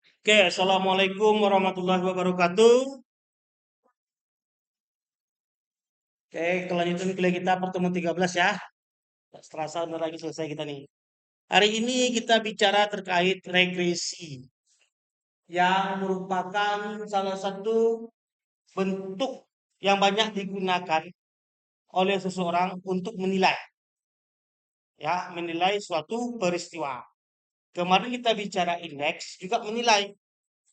Oke, Assalamualaikum warahmatullahi wabarakatuh. Oke, kelanjutan kuliah kita pertemuan 13 ya. Tak terasa bentar lagi selesai kita nih. Hari ini kita bicara terkait regresi yang merupakan salah satu bentuk yang banyak digunakan oleh seseorang untuk menilai, ya, menilai suatu peristiwa. Kemarin kita bicara indeks juga menilai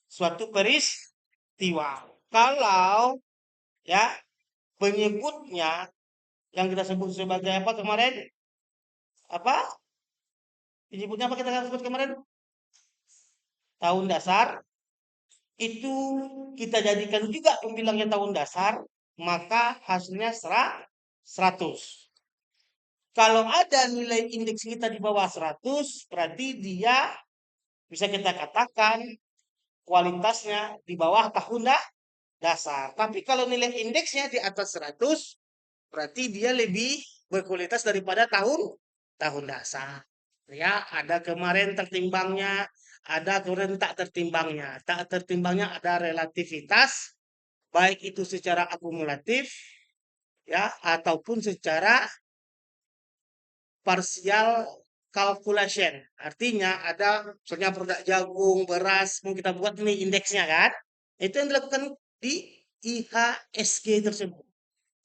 suatu peristiwa. Kalau ya penyebutnya yang kita sebut sebagai apa kemarin? Apa? Penyebutnya apa kita sebut kemarin? Tahun dasar. Itu kita jadikan juga pembilangnya tahun dasar, maka hasilnya 100. Kalau ada nilai indeks kita di bawah 100, berarti dia bisa kita katakan kualitasnya di bawah tahun dasar. Tapi kalau nilai indeksnya di atas 100, berarti dia lebih berkualitas daripada tahun dasar. Ya, ada kemarin tertimbangnya, ada kemarin tak tertimbangnya. Tak tertimbangnya ada relativitas, baik itu secara akumulatif ya ataupun secara partial calculation. Artinya ada misalnya produk jagung, beras, mau kita buat ini indeksnya kan? Itu yang dilakukan di IHSG tersebut.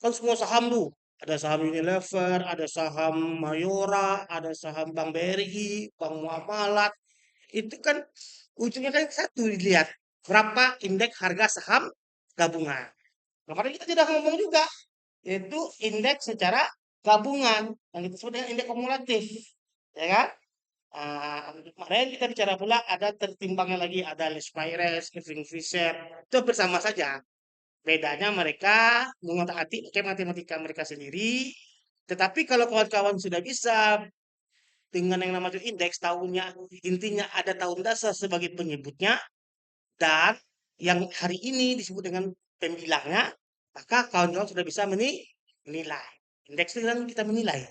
Kan semua saham tuh. Ada saham Unilever, ada saham Mayora, ada saham Bank BRI, Bank Muamalat. Itu kan ujungnya kan satu dilihat. Berapa indeks harga saham gabungan. Nah, kemarin kita tidak ngomong juga, yaitu indeks secara gabungan yang kita sebut dengan indeks kumulatif. Ya kan? Kemarin kita bicara pula ada tertimbangnya lagi, ada Les Pires, Irving Fisher. Itu bersama saja. Bedanya mereka mengotak-atik pakai matematika mereka sendiri. Tetapi kalau kawan-kawan sudah bisa dengan yang namanya indeks tahunnya, intinya ada tahun dasar sebagai penyebutnya dan yang hari ini disebut dengan pembilangnya, maka kawan-kawan sudah bisa menilai. Indeks itu kan kita menilai.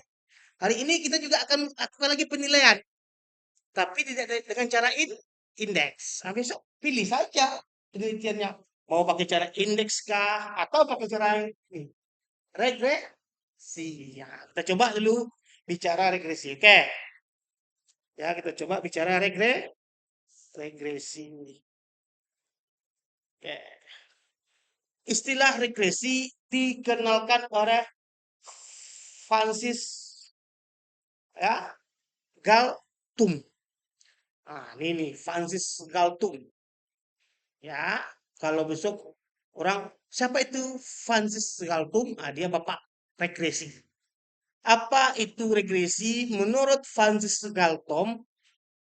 Hari ini kita juga akan lakukan lagi penilaian, tapi tidak dengan cara indeks. Nah, besok pilih saja penelitiannya. Mau pakai cara indeks kah atau pakai cara ini? Regresi. Ya, kita coba dulu bicara regresi. Oke, ya kita coba bicara regresi. Oke. Istilah regresi dikenalkan oleh Francis ya Galtung. Nah, ini nih Francis Galtung. Ya, kalau besok orang siapa itu Francis Galtung? Ah, dia bapak regresi. Apa itu regresi? Menurut Francis Galtung,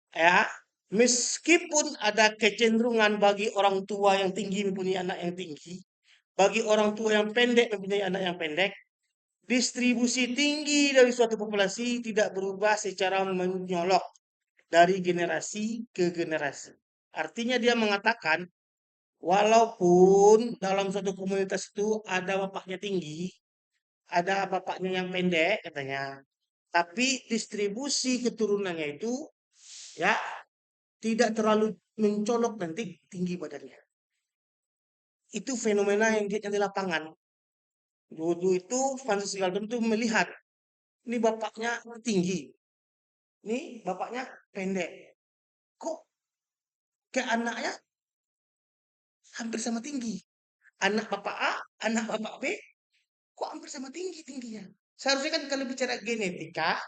ya, meskipun ada kecenderungan bagi orang tua yang tinggi mempunyai anak yang tinggi, bagi orang tua yang pendek mempunyai anak yang pendek, distribusi tinggi dari suatu populasi tidak berubah secara menyolok dari generasi ke generasi. Artinya dia mengatakan, walaupun dalam suatu komunitas itu ada bapaknya tinggi, ada bapaknya yang pendek katanya, tapi distribusi keturunannya itu ya tidak terlalu mencolok nanti tinggi badannya. Itu fenomena yang dia di lapangan. Dulu itu Francis Galton itu melihat, ini bapaknya tinggi, ini bapaknya pendek. Kok ke anaknya hampir sama tinggi? Anak bapak A, anak bapak B, kok hampir sama tinggi tingginya? Seharusnya kan kalau bicara genetika,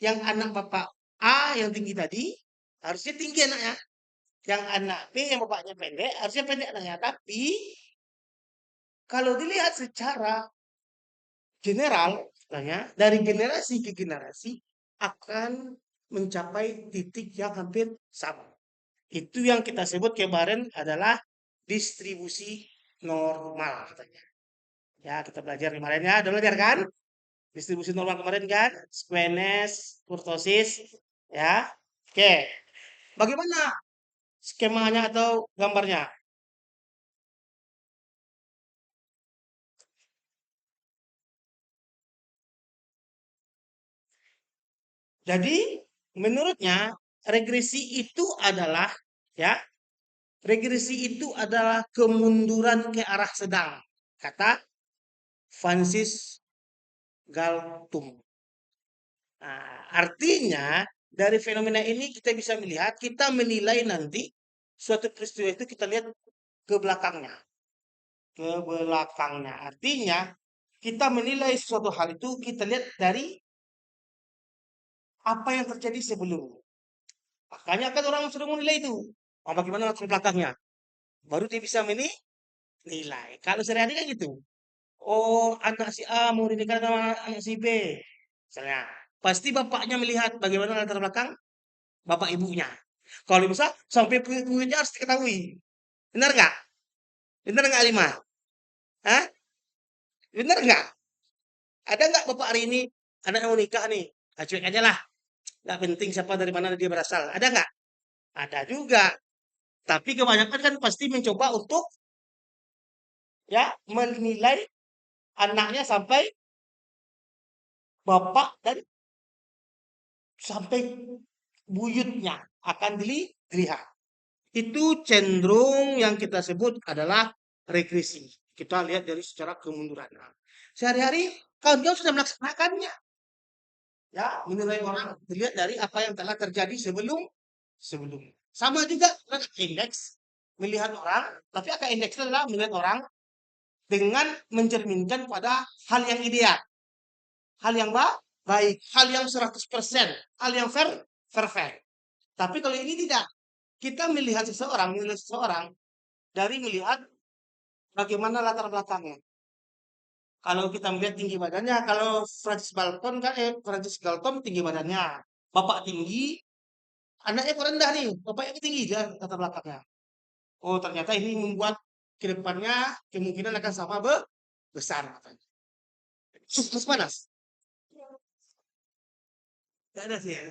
yang anak bapak A yang tinggi tadi, harusnya tinggi anaknya. Yang anak B yang bapaknya pendek, harusnya pendek anaknya. Tapi kalau dilihat secara general, istilahnya, dari generasi ke generasi akan mencapai titik yang hampir sama. Itu yang kita sebut kemarin adalah distribusi normal katanya. Ya, kita belajar kemarin ya. Udah belajar kan? Distribusi normal kemarin kan? Squamous, kurtosis. Ya. Oke. Bagaimana skemanya atau gambarnya? Jadi, menurutnya regresi itu adalah ya Regresi itu adalah kemunduran ke arah sedang, kata Francis Galtung. Nah, artinya dari fenomena ini kita bisa melihat, kita menilai nanti suatu peristiwa itu kita lihat ke belakangnya, ke belakangnya. Artinya kita menilai suatu hal itu kita lihat dari apa yang terjadi sebelumnya. Makanya kan orang sudah menilai itu. Oh, bagaimana latar belakangnya? Baru dia bisa menilai. Kalau sehari-hari kan gitu. Oh, anak si A mau dinikah sama anak si B. Misalnya. Pasti bapaknya melihat bagaimana latar belakang bapak ibunya. Kalau bisa sampai punya harus diketahui. Benar nggak? Benar nggak Lima? Hah? Benar nggak? Ada nggak bapak hari ini anak mau nikah nih? Ah, cuek aja lah. Nggak penting siapa dari mana dia berasal. Ada nggak? Ada juga. Tapi kebanyakan kan pasti mencoba untuk ya menilai anaknya sampai bapak dan sampai buyutnya akan dilihat. Itu cenderung yang kita sebut adalah regresi. Kita lihat dari secara kemunduran. Nah, sehari-hari kawan-kawan sudah melaksanakannya. Ya, menilai orang dilihat dari apa yang telah terjadi sebelum. Sama juga dengan indeks melihat orang, tapi akan indeks adalah melihat orang dengan mencerminkan pada hal yang ideal, hal yang baik, hal yang 100%, hal yang fair. Tapi kalau ini tidak, kita melihat seseorang dari melihat bagaimana latar belakangnya. Kalau kita melihat tinggi badannya, kalau Francis Galton tinggi badannya, bapak tinggi, anaknya kok rendah nih, bapaknya tinggi dia latar belakangnya. Oh ternyata ini membuat kedepannya kemungkinan akan sama besar katanya. Terus panas? Tidak ada sih ya.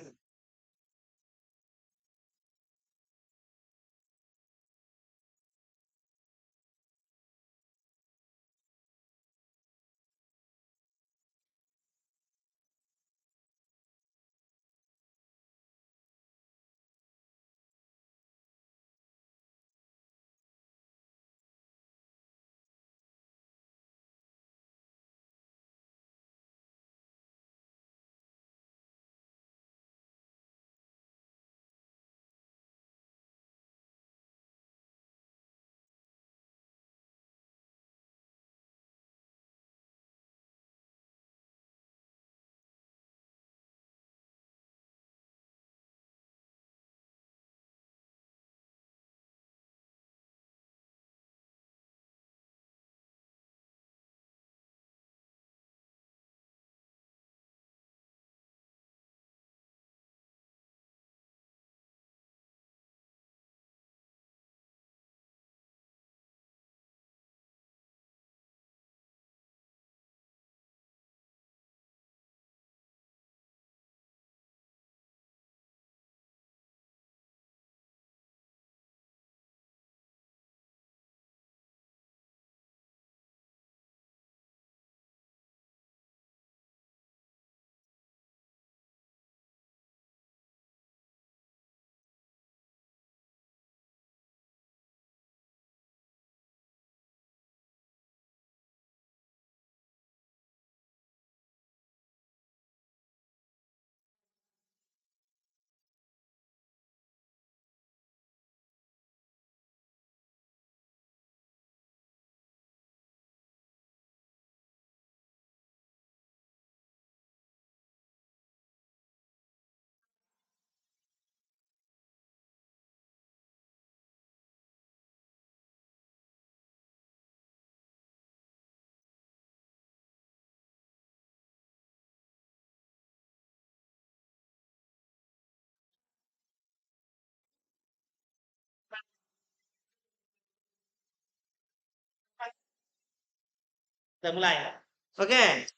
Kita mulai ya. Oke.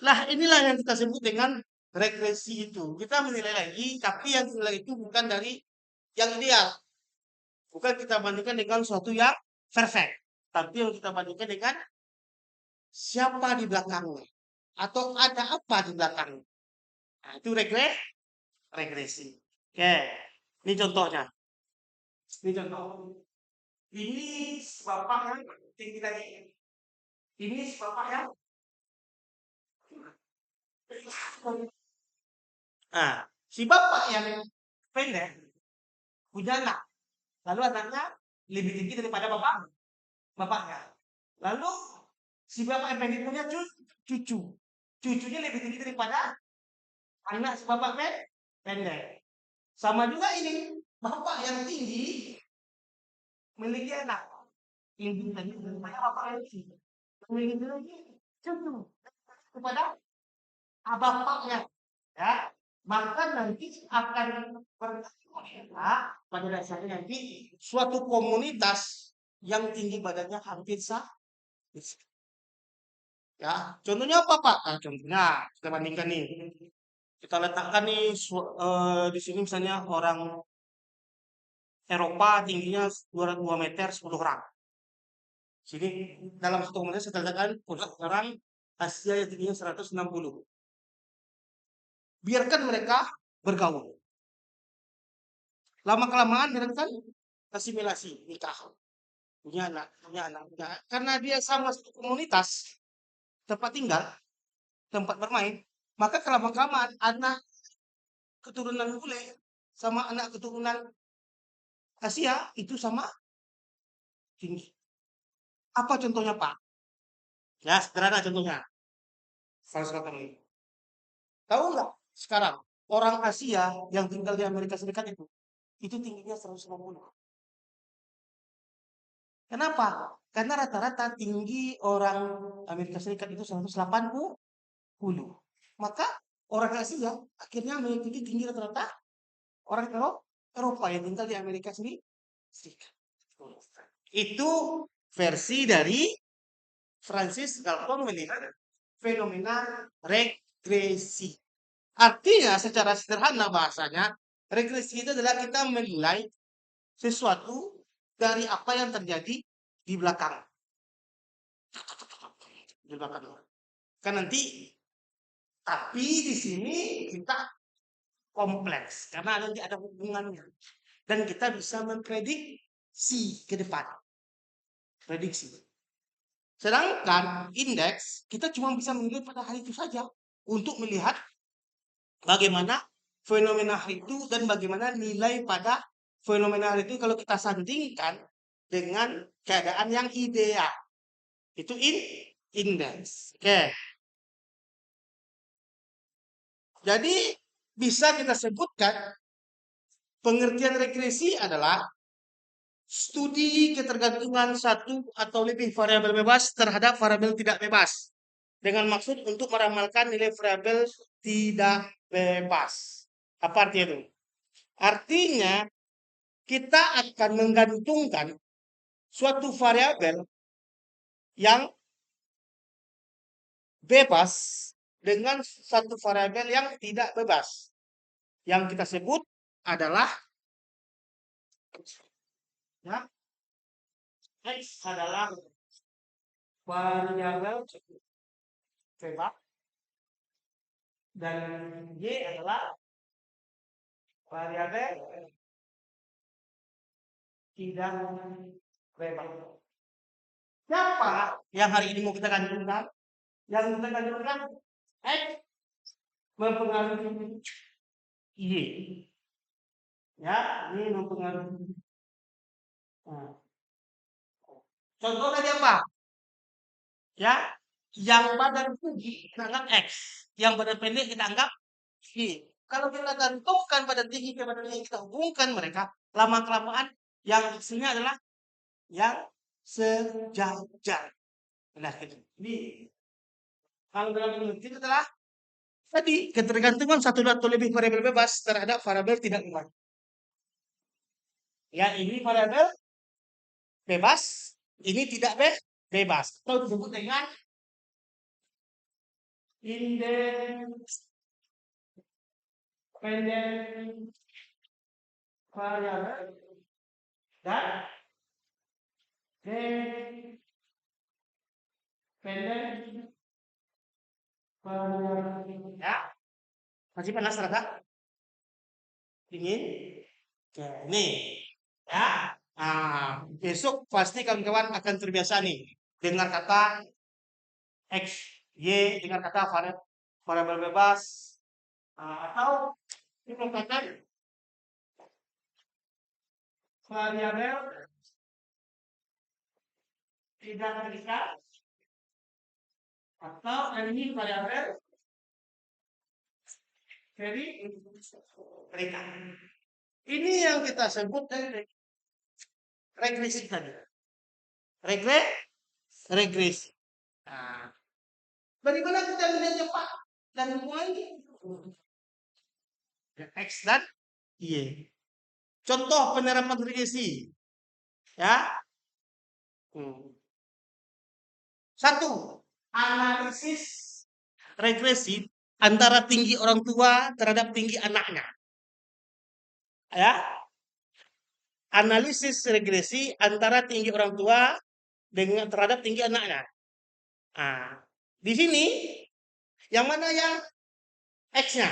Nah inilah yang kita sebut dengan regresi itu. Kita menilai lagi, tapi yang dinilai itu bukan dari yang ideal. Bukan kita bandingkan dengan suatu yang perfect. Tapi yang kita bandingkan dengan siapa di belakangnya. Atau ada apa di belakangnya. Nah, itu regresi. Oke, ini contohnya. Ini contoh. Ini bapak yang tinggi tadi. Ini bapak yang nah, si bapak yang pendek punya anak. Lalu anaknya lebih tinggi daripada bapaknya. Lalu si bapak yang pendek punya cucu. Cucunya lebih tinggi daripada anak si bapak pendek. Sama juga ini, bapak yang tinggi memiliki anak. Lebih tinggi daripada bapak yang tinggi. Memiliki lagi cucu kepada bapaknya. Ya, maka nanti akan berkaitan pada dasarnya nanti suatu komunitas yang tinggi badannya hampir sama. Ya, contohnya apa Pak? Nah, contohnya kita bandingkan nih. Kita letakkan nih di sini misalnya orang Eropa tingginya 2 meter 10 orang. Sini dalam satu komunitas kita letakkan orang Asia yang tingginya 160. Biarkan mereka bergaul. Lama-kelamaan mereka kan asimilasi, nikah, punya anak, punya anak. Karena dia sama satu komunitas, tempat tinggal, tempat bermain, maka kelamaan-kelamaan anak keturunan bule sama anak keturunan Asia itu sama tinggi. Apa contohnya Pak? Ya sederhana contohnya. Salah satu ini. Tahu nggak sekarang orang Asia yang tinggal di Amerika Serikat itu tingginya 150. Kenapa? Karena rata-rata tinggi orang Amerika Serikat itu 180. Maka orang Asia akhirnya mengikuti tinggi rata-rata orang Eropa yang tinggal di Amerika Serikat. Itu versi dari Francis Galton melihat fenomena regresi. Artinya secara sederhana bahasanya, regresi itu adalah kita menilai sesuatu dari apa yang terjadi di belakang. Di belakang. Kan nanti, tapi di sini kita kompleks karena nanti ada hubungannya dan kita bisa memprediksi ke depan. Prediksi. Sedangkan indeks kita cuma bisa menilai pada hari itu saja untuk melihat bagaimana fenomena hari itu dan bagaimana nilai pada fenomena hari itu kalau kita sandingkan dengan keadaan yang ideal. Itu indeks. Oke. Jadi bisa kita sebutkan pengertian regresi adalah studi ketergantungan satu atau lebih variabel bebas terhadap variabel tidak bebas dengan maksud untuk meramalkan nilai variabel tidak bebas. Apa artinya itu? Artinya kita akan menggantungkan suatu variabel yang bebas dengan satu variabel yang tidak bebas. Yang kita sebut adalah ya, X adalah variabel bebas dan Y adalah variabel tidak bebas. Siapa yang hari ini mau kita gantungkan? Yang kita gantungkan X mempengaruhi Y. Ya, ini mempengaruhi. Nah, contoh tadi apa? Ya, yang badan tinggi kita anggap X, yang badan pendek kita anggap Y. Kalau kita gantungkan badan tinggi ke badan tinggi, kita hubungkan mereka, lama-kelamaan yang hasilnya adalah yang sejajar. Nah, ini kalau dalam penelitian adalah tadi ketergantungan satu atau lebih variabel bebas terhadap variabel tidak bebas. Ya, ini variabel bebas, ini tidak bebas. Atau disebut dengan indeks pendek variabel dan pendek variabel. Ya, masih panas rata? Dingin? Oke, nih. Ya. Besok pasti kawan-kawan akan terbiasa nih dengar kata X, Y, dengar kata variabel bebas, atau menggunakan variabel tidak terikat, atau ini variabel very terikat. Ini yang kita sebut regresi tadi. Regresi. Nah, dari mana kita melihatnya Pak? Dan mulai X dan Y. Contoh penerapan regresi. Ya. Satu, analisis regresi antara tinggi orang tua terhadap tinggi anaknya. Ya. Analisis regresi antara tinggi orang tua dengan terhadap tinggi anaknya. Nah, di sini yang mana yang X-nya?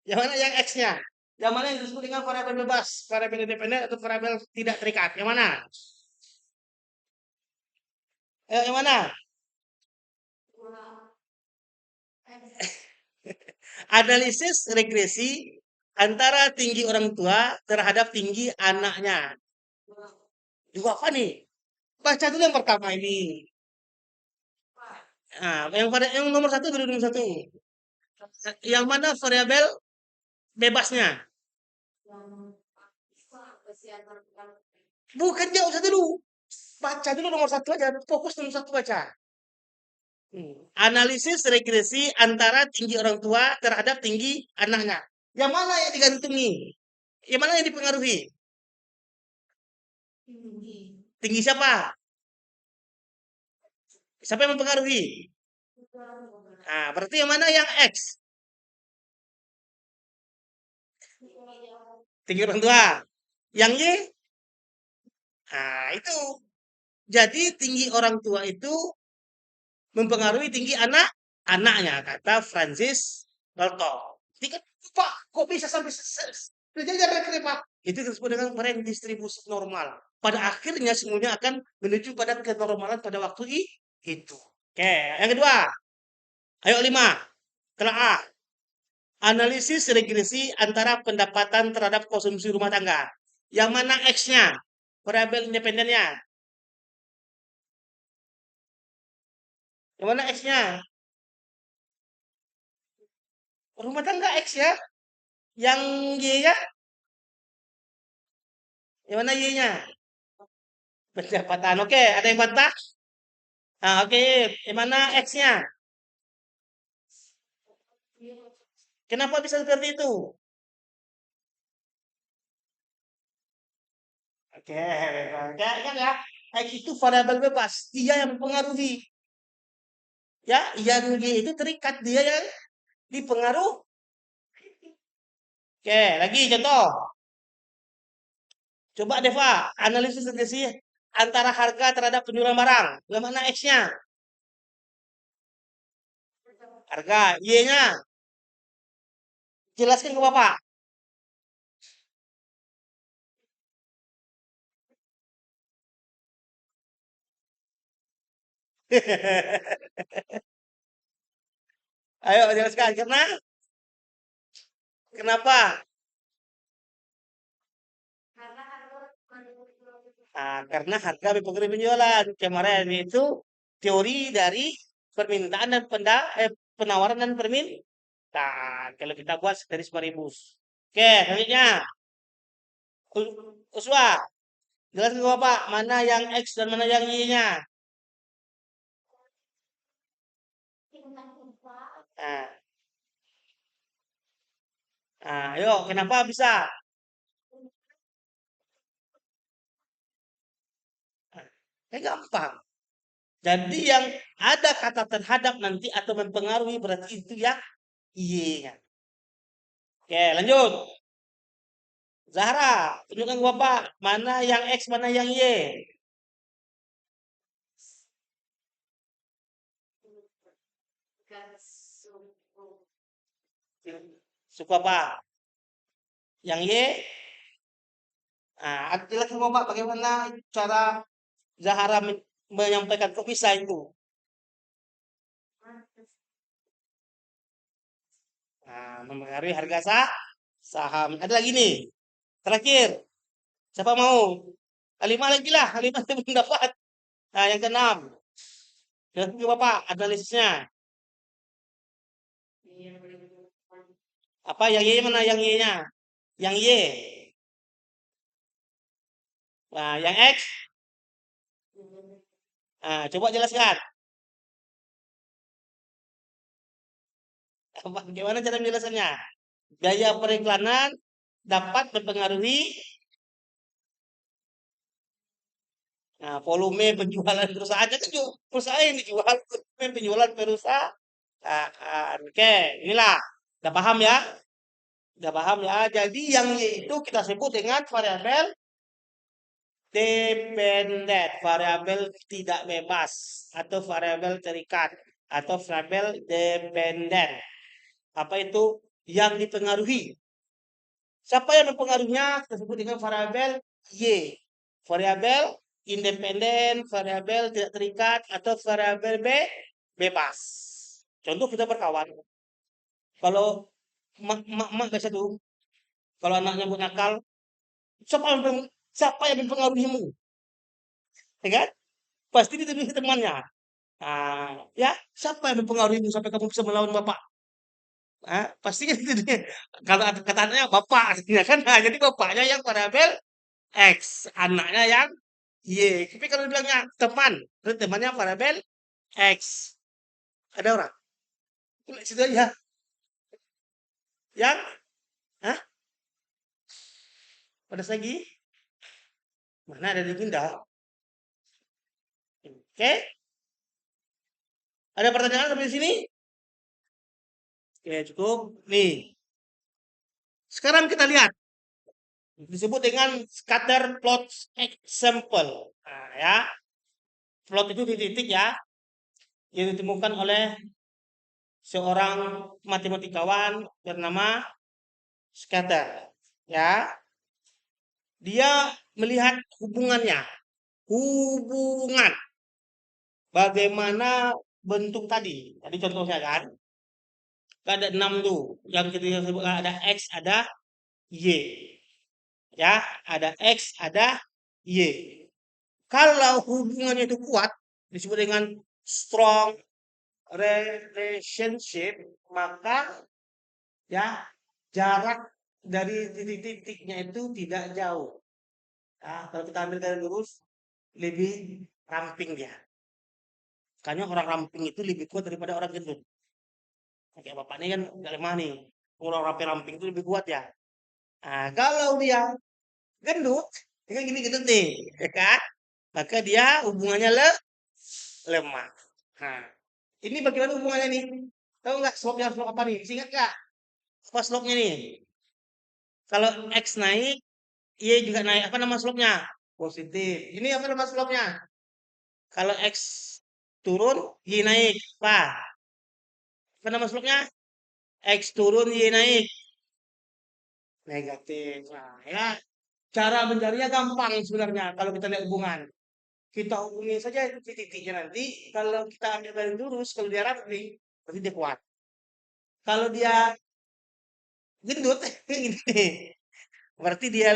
Yang mana yang X-nya? Yang mana yang disebut dengan variabel bebas, variabel independen atau variabel tidak terikat? Yang mana? Yang mana? Analisis regresi antara tinggi orang tua terhadap tinggi anaknya. Juga apa nih? Baca dulu yang pertama ini. Nah, yang nomor satu dulu nomor satu. Yang mana variabel bebasnya? Bukan jauh satu dulu. Baca dulu nomor satu aja. Fokus nomor satu baca. Analisis regresi antara tinggi orang tua terhadap tinggi anaknya. Yang mana yang digantungi? Yang mana yang dipengaruhi? Tinggi siapa? Siapa yang mempengaruhi? Nah, berarti yang mana yang X? Tinggi orang tua. Yang Y? Nah, itu. Jadi tinggi orang tua itu mempengaruhi tinggi anaknya, kata Francis Galton. Jadi Pak, kok bisa sampai terjadi Pak? Itu disebut dengan distribusi normal. Pada akhirnya semuanya akan menuju pada kenormalan pada waktu itu. Oke, yang kedua. Ayo 5. Telah A. Analisis regresi antara pendapatan terhadap konsumsi rumah tangga. Yang mana X-nya? Variabel independennya. Yang mana X-nya? Rumah tangga X ya. Yang Y-nya? Yang mana Y-nya? Pendapatan. Oke, ada yang bantah? Nah, oke. Yang mana X-nya? Kenapa bisa seperti itu? Oke, kan ya. X itu variabel bebas. Dia yang mempengaruhi. Ya, yang Y itu terikat. Dia yang dipengaruhi. Oke, lagi contoh. Coba Deva, analisis regresi antara harga terhadap penjualan barang. Bagaimana X-nya? Harga. Y-nya? Jelaskan ke Bapak. Ayo jelaskan. Kenapa? Karena harga mempengaruhi penjualan. Kemarin itu teori dari permintaan dan penawaran dan permintaan. Kalau kita buat dari Marimus. Oke, selanjutnya. Uswa, jelaskan ke Bapak mana yang X dan mana yang Y-nya. Nah, ayo, kenapa bisa? Gampang. Jadi yang ada kata terhadap nanti atau mempengaruhi berarti itu ya Y-nya. Oke, lanjut. Zahra, tunjukkan ke Bapak mana yang X, mana yang Y. Suku apa? Yang Y, nah, ada lagi coba bagaimana cara Zahara menyampaikan kok bisa itu. Nah, mempengaruhi harga saham. Ada lagi nih, terakhir. Siapa mau? Lima lagi lah, lima yang belum dapat. Nah, yang keenam. Yang ke Bapak, analisisnya. Apa yang Y mana yang Y-nya? Yang Y. Nah, yang X. Nah, coba jelaskan. Bagaimana cara menjelaskannya? Biaya periklanan dapat mempengaruhi volume penjualan perusahaan. Kan perusahaan yang dijual, volume penjualan perusahaan. Oke, inilah. Udah paham ya? Udah paham ya? Jadi yang Y itu kita sebut dengan variabel dependen, variabel tidak bebas, atau variabel terikat, atau variabel dependen. Apa itu? Yang dipengaruhi. Siapa yang mempengaruhinya? Kita sebut dengan variabel Y. Variabel independen, variabel tidak terikat, atau variabel bebas. Contoh kita berkawan. Kalau mak biasa tuh, kalau anaknya buat nakal, siapa yang siapa yang mempengaruhimu? Ya kan? Pasti dituduh temannya. Ya, siapa yang mempengaruhimu sampai kamu bisa melawan bapak? Pasti kan itu dia. Kalau kata anaknya bapak, ya kan? Nah, jadi bapaknya yang variabel X, anaknya yang Y. Tapi kalau bilangnya teman, terus temannya variabel X. Ada orang? Tulis situ aja. Yang, hah? Pada lagi? Mana ada di pindah? Oke, ada pertanyaan sampai sini? Oke, cukup. Nih, sekarang kita lihat. Disebut dengan scatter plot example. Nah, ya, plot itu titik ya, yang ditemukan oleh seorang matematikawan bernama Scatter. Ya, dia melihat hubungannya, hubungan bagaimana bentuk tadi. Tadi contohnya kan, ada 6 tuh, yang kita sebut ada X, ada Y. Ya, ada X, ada Y. Kalau hubungannya itu kuat, disebut dengan strong relationship, maka ya jarak dari titik-titiknya itu tidak jauh. Kalau kita ambil garis lurus, lebih ramping dia. Makanya orang ramping itu lebih kuat daripada orang gendut. Kayak bapak ini kan udah lemah nih. Orang ramping itu lebih kuat ya. Kalau dia gendut, dia kan gini gendut nih, ya kan? Maka dia hubungannya lemah. Nah, ini bagaimana hubungannya nih? Tahu nggak slope-nya slope apa nih? Masih ingat nggak? Apa slope-nya nih? Kalau X naik, Y juga naik. Apa nama slope-nya? Positif. Ini apa nama slope-nya? Kalau X turun, Y naik. Apa nama slope-nya? X turun, Y naik. Negatif. Nah, ya. Cara mencarinya gampang sebenarnya kalau kita lihat hubungan. Kita hubungi saja titik-titiknya nanti. Kalau kita ambil garis lurus, kalau dia rapi, berarti dia kuat. Kalau dia gendut, gini, berarti dia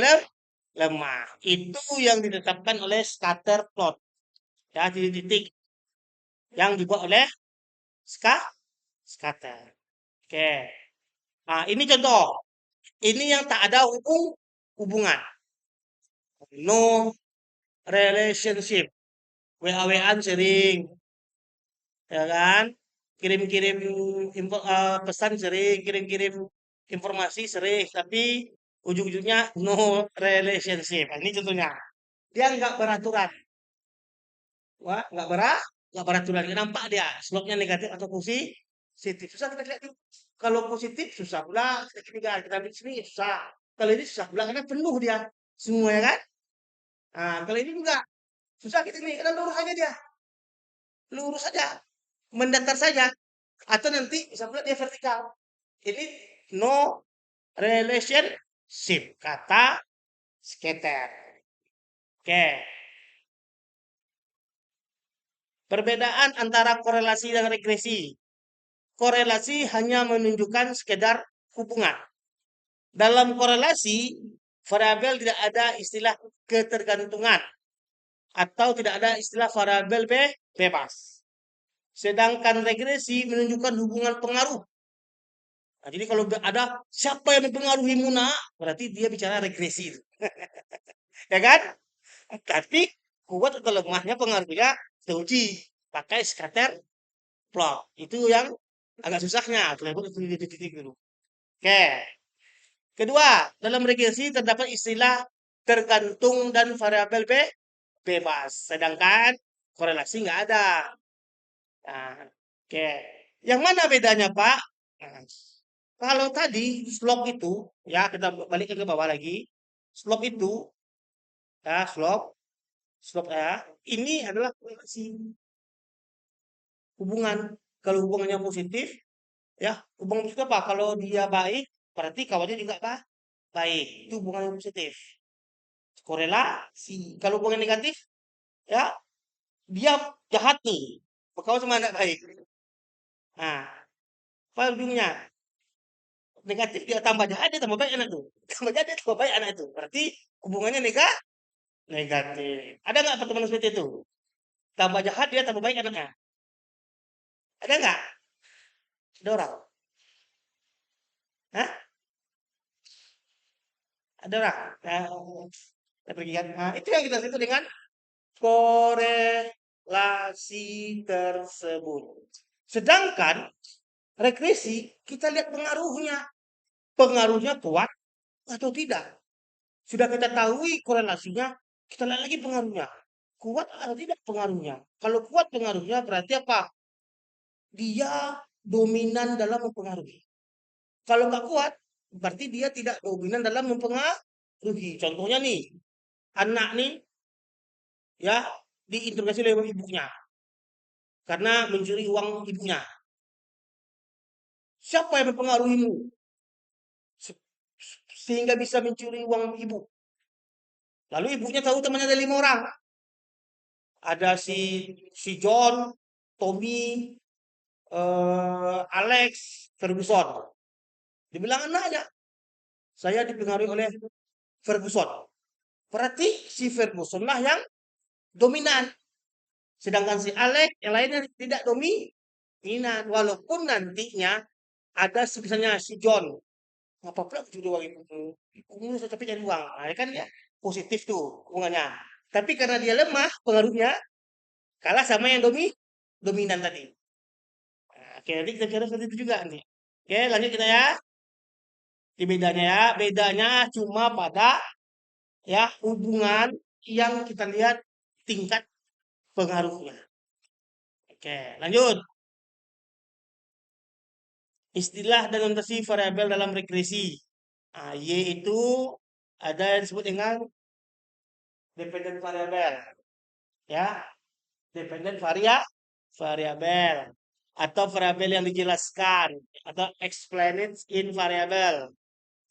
lemah. Itu yang ditetapkan oleh scatter plot. Ya, titik-titik yang dibuat oleh scatter. Oke. Nah, ini contoh. Ini yang tak ada hubungan. No relationship. WA-WAan sering, ya kan? Kirim-kirim pesan sering, kirim-kirim informasi sering, tapi ujung-ujungnya no relationship. Nah, ini contohnya. Dia nggak beraturan. Wah, nggak beraturan. Nggak nampak dia. Slope-nya negatif atau positif. Susah kita lihat. Kalau positif susah pula. Kita ambil sini susah. Kalau ini susah pula karena penuh dia. Semua ya kan? Kalau ini enggak. Susah kita ini. Karena lurus aja dia. Lurus saja. Mendatar saja. Atau nanti bisa pula dia vertikal. Ini no relation Sip. Kata scatter. Oke. Perbedaan antara korelasi dan regresi. Korelasi hanya menunjukkan sekedar hubungan. Dalam korelasi, variabel tidak ada istilah ketergantungan atau tidak ada istilah variabel bebas. Sedangkan regresi menunjukkan hubungan pengaruh. Nah, jadi kalau ada siapa yang mempengaruhi Muna, berarti dia bicara regresi. Ya kan? Tapi kuat atau lemahnya pengaruhnya teruji pakai scatter plot. Itu yang agak susahnya. Titik-titik dulu. Oke. Kedua, dalam regresi terdapat istilah tergantung dan variabel bebas. Sedangkan korelasi nggak ada. Nah, oke. Yang mana bedanya, Pak? Nah, kalau tadi slope itu, ya kita balik ke bawah lagi. Slope itu, ya slope ya. Ini adalah korelasi hubungan. Kalau hubungannya positif, ya hubungan positif apa? Kalau dia baik, berarti kawannya juga baik. Itu hubungan yang positif. Korelasi. Kalau hubungan negatif, ya dia jahat nih. Berkawan sama anak baik. Nah, apa ujungnya? Negatif dia tambah jahat dia tambah baik anak tuh. Tambah jahat dia tambah baik anak itu. Berarti hubungannya negatif. Ada nggak pertemuan seperti itu? Tambah jahat dia tambah baik anaknya. Ada nggak? Ada orang? Hah? Ada orang? Kita pergi kan? Nah, itu yang kita sebut dengan korelasi tersebut. Sedangkan regresi kita lihat pengaruhnya. Pengaruhnya kuat atau tidak. Sudah kita tahu korelasinya, kita lihat lagi pengaruhnya. Kuat atau tidak pengaruhnya. Kalau kuat pengaruhnya berarti apa? Dia dominan dalam mempengaruhi. Kalau nggak kuat, berarti dia tidak dominan dalam mempengaruhi. Contohnya nih, anak nih ya diinterogasi oleh ibunya karena mencuri uang ibunya. Siapa yang mempengaruhimu sehingga bisa mencuri uang ibu? Lalu ibunya tahu temannya ada 5 orang. Ada si John, Tommy, Alex, Ferguson. Dibilang anaknya, saya dipengaruhi oleh Ferguson. Berarti si Ferguson lah yang dominan. Sedangkan si Alex yang lainnya tidak dominan. Walaupun nantinya ada misalnya si John. Apa pula curi uang ibu? Ibumu saya capek cari uang. Nah, kan ya positif tuh hubungannya. Tapi karena dia lemah pengaruhnya kalah sama yang dominan tadi. Nah, oke, nanti kita bicara seperti itu juga nanti. Oke, lanjut kita ya. Ini bedanya ya. Bedanya cuma pada ya hubungan yang kita lihat tingkat pengaruhnya. Oke, lanjut. Istilah dan notasi variabel dalam regresi. Nah, Y itu ada yang disebut dengan dependent variabel. Ya, dependent variabel atau variabel yang dijelaskan atau explained in variable,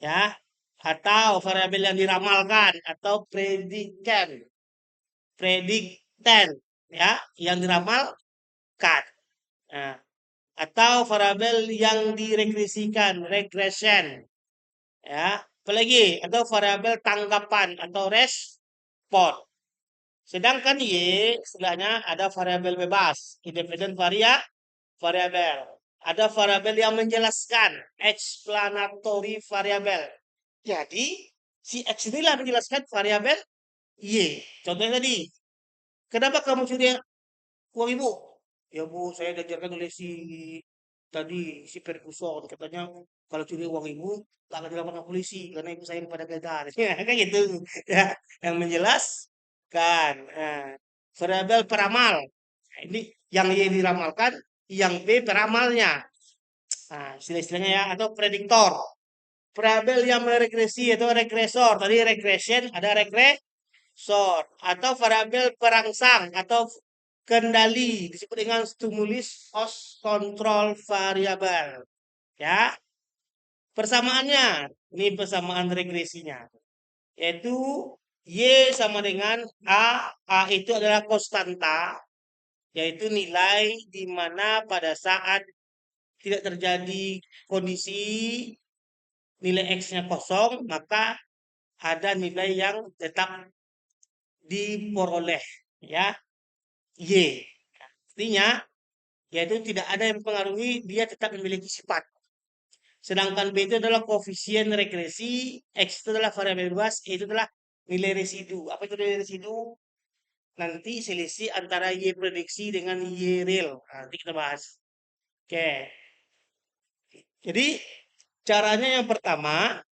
ya, atau variabel yang diramalkan atau predicten, ya, yang diramalkan. Nah, atau variabel yang diregresikan, regression, ya, apalagi atau variabel tanggapan atau respon. Sedangkan Y istilahnya ada variabel bebas, independent variabel. Ada variabel yang menjelaskan, explanatory variabel. Jadi si X inilah menjelaskan variabel Y. Contohnya tadi, kenapa kamu curi uang ibu? Ya bu, saya diajarkan oleh tadi si Ferguson katanya kalau curi uang ibu tak akan dilaporkan polisi karena ibu saya pada geledah. Ya, kan gitu. Ya, yang menjelaskan. Nah, variabel peramal. Nah, ini yang Y diramalkan, yang B peramalnya. Nah, istilah-istilahnya ya atau prediktor. Variabel yang meregresi atau regresor. Tadi regression ada regresor atau variabel perangsang atau kendali disebut dengan stimulus host control variable. Ya, persamaannya Ini persamaan regresinya. Yaitu Y sama dengan A. A itu adalah konstanta, yaitu nilai di mana pada saat tidak terjadi kondisi nilai X-nya kosong, maka ada nilai yang tetap diperoleh, ya, Y. Artinya, yaitu tidak ada yang mempengaruhi, dia tetap memiliki sifat. Sedangkan B itu adalah koefisien regresi, X itu adalah variabel bebas, Y itu adalah nilai residu. Apa itu nilai residu? Nanti selisih antara Y prediksi dengan Y real. Nanti kita bahas. Oke. Jadi, caranya yang pertama,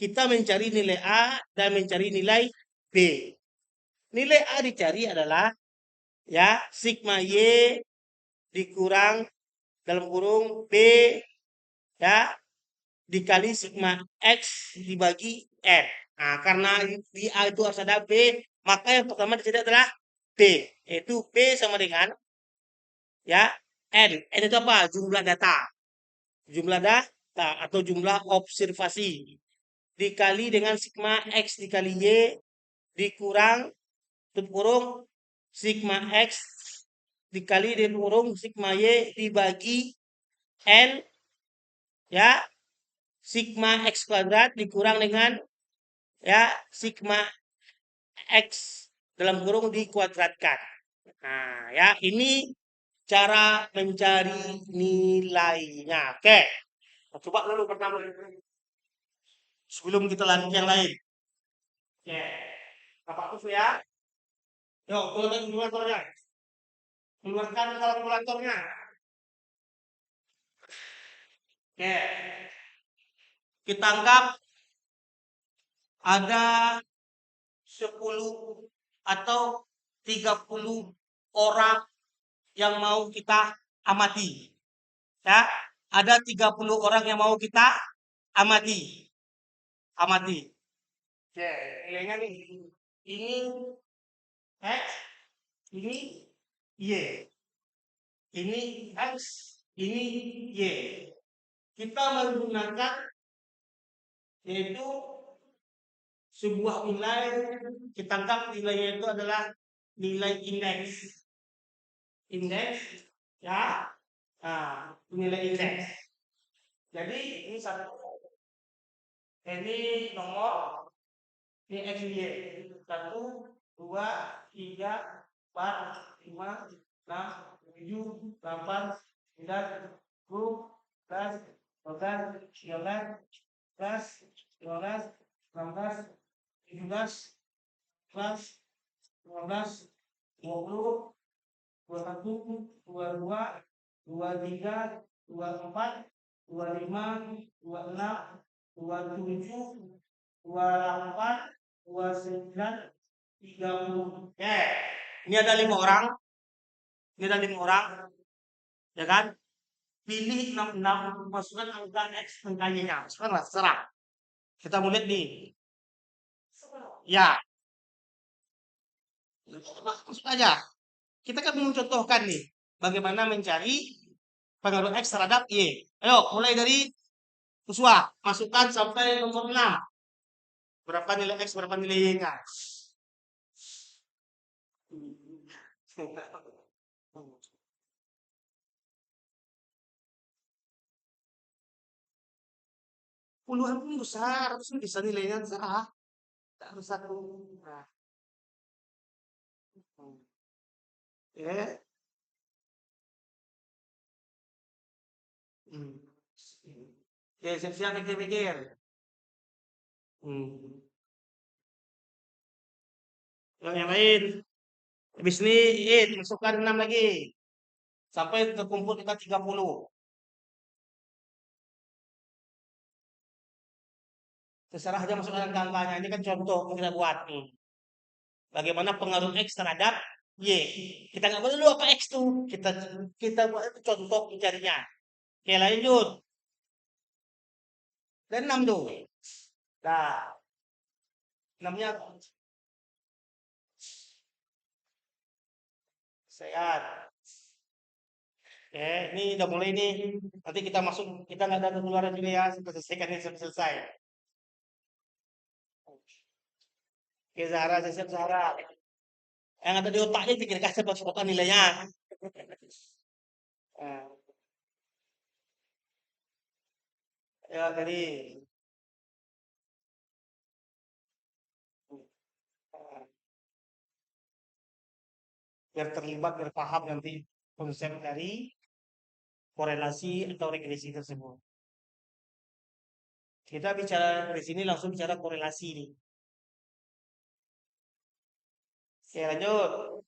kita mencari nilai A dan mencari nilai B. Nilai A dicari adalah, ya, sigma Y dikurang dalam kurung B, ya, dikali sigma X dibagi N. Nah, karena di A itu harus ada B, maka yang pertama dicari adalah B. Yaitu B sama dengan, ya, N. N itu apa? Jumlah data. Jumlah data atau jumlah observasi. Dikali dengan sigma X dikali Y dikurang tutup kurung sigma X dikali dengan kurung sigma Y dibagi N, ya, sigma X kuadrat dikurang dengan, ya, sigma X dalam kurung dikuadratkan. Nah, ya, ini cara mencari nilainya. Oke, coba dulu pertama sebelum kita lanjut yang lain. Oke, Bapak tuh ya. Yuk, keluarkan kalkulatornya. Keluarkan kalkulatornya. Oke, kita anggap ada 10 atau 30 orang yang mau kita amati. Ya, ada 30 orang yang mau kita amati. Amati. Oke, nilainya nih. Ini X, ini Y. Ini X, ini Y. Kita menggunakan yaitu sebuah nilai, kita anggap nilainya itu adalah nilai indeks. Indeks, ya. Nah, nilai indeks. Jadi ini satu, ini nomor, ini X, Y. 1, 2, 3, 4, 5, 6, 7, 8, 9, 10, 11, 12, 13, 14, 15, 16, 17, 18, 19, 20, 21, 22, 23, 24, 25, 26, 27, 28, 29, 30. Oke, ini ada 5 orang. Ini ada 5 orang, ya kan? Pilih 66, masukkan angka X, angka Y-nya. Masukkanlah, terserah. Kita mau lihat nih. Ya, masuk aja. Kita kan mencontohkan nih, bagaimana mencari pengaruh X terhadap Y. Ayo, mulai dari Uswa, masukkan sampai nomor 6. Berapa nilai X, berapa nilai Y-nya? Puluhan pun besar, terus bisa nilainya besar. Tak harus satu. Nah, ya. Hmm. Oke, siap-siap mikir-mikir. Hmm. Yang lain, habis ini masukkan 6 lagi. Sampai terkumpul kita 30. Terserah aja masukkan angka-angkanya. Ini kan contoh yang kita buat. Bagaimana pengaruh X terhadap Y. Kita nggak boleh dulu apa X tuh. Kita buat itu contoh mencarinya. Oke, lanjut. Dan 6 tuh. Nah, 6-nya sehat. Oke, ini udah mulai nih. Nanti kita masuk, kita nggak ada pengeluaran juga ya. Kita selesaikan ini sampai selesai. Oke, Zahra, saya siap Zahra. Yang ada di otaknya pikir kasih pas nilainya. Nah, ya tadi biar terlibat, biar paham nanti konsep dari korelasi atau regresi tersebut. Kita bicara di sini langsung bicara korelasi nih. Oke, lanjut.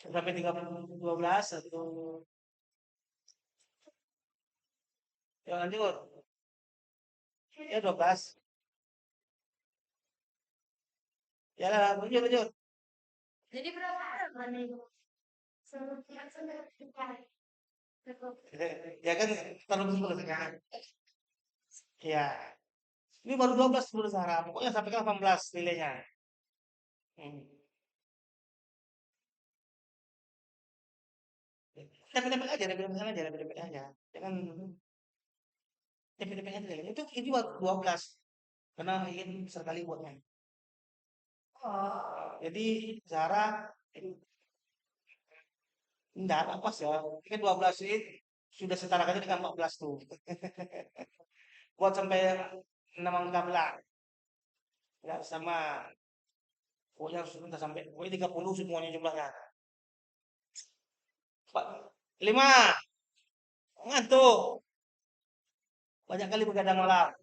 Sampai 12 atau ya lanjut. Ya 12. Ya lah, lanjut lanjut. Jadi berapa halaman nih? Ya kan taruh dulu kan. Ya. Ini baru 12 menurut Sarah. Pokoknya sampai ke 18 nilainya. Hmm. Dempet-dempet aja, dempet-dempet aja, dempet-dempet aja. Jangan dempet-dempet aja nilainya. Itu ini baru 12. Karena ingin sekali buatnya. Jadi Zara enggak apa ya. Ini kan 12 ini sudah setara aja dengan 14 tuh. Buat sampai 6 angka belang. Enggak sama. Pokoknya harus sudah sampai pokoknya 30 semuanya jumlahnya. 5. Ngantuk. Banyak kali begadang malam.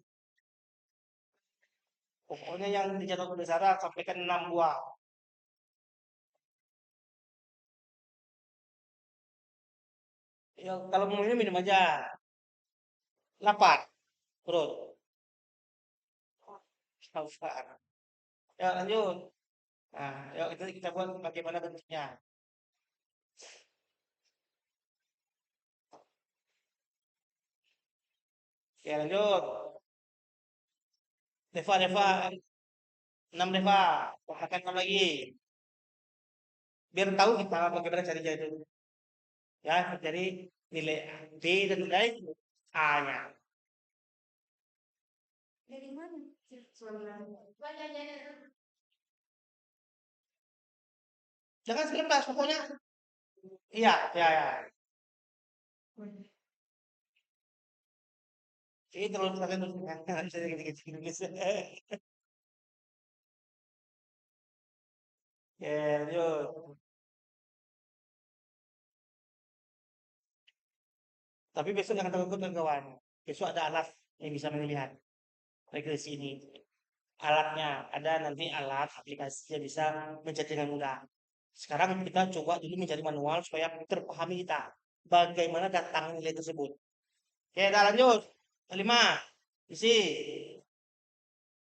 Pokoknya yang dicatat oleh Sarah sampaikan 6 buah. Ya, kalau mau minum minum aja. Lapar perut. Lapar. Ya lanjut. Nah, ya itu kita buat bagaimana bentuknya. Ya lanjut. Deva, Deva. 6 Deva. Tambahkan 6 lagi. Biar tahu kita bagaimana cari itu. Ya, jadi nilai B dan nilai A-nya. Dari mana? Banyak. Jangan 19, pokoknya. Iya, ya, ya. Ini terlalu terlalu bisa dikit-dikit Inggris. Ya, lanjut. Tapi besok jangan takut kawan. Besok ada alat yang bisa melihat regresi ini. Alatnya ada nanti alat aplikasi yang bisa mencari dengan mudah. Sekarang kita coba dulu mencari manual supaya terpahami kita bagaimana datang nilai tersebut. Oke, dah lanjut. Kelima, isi.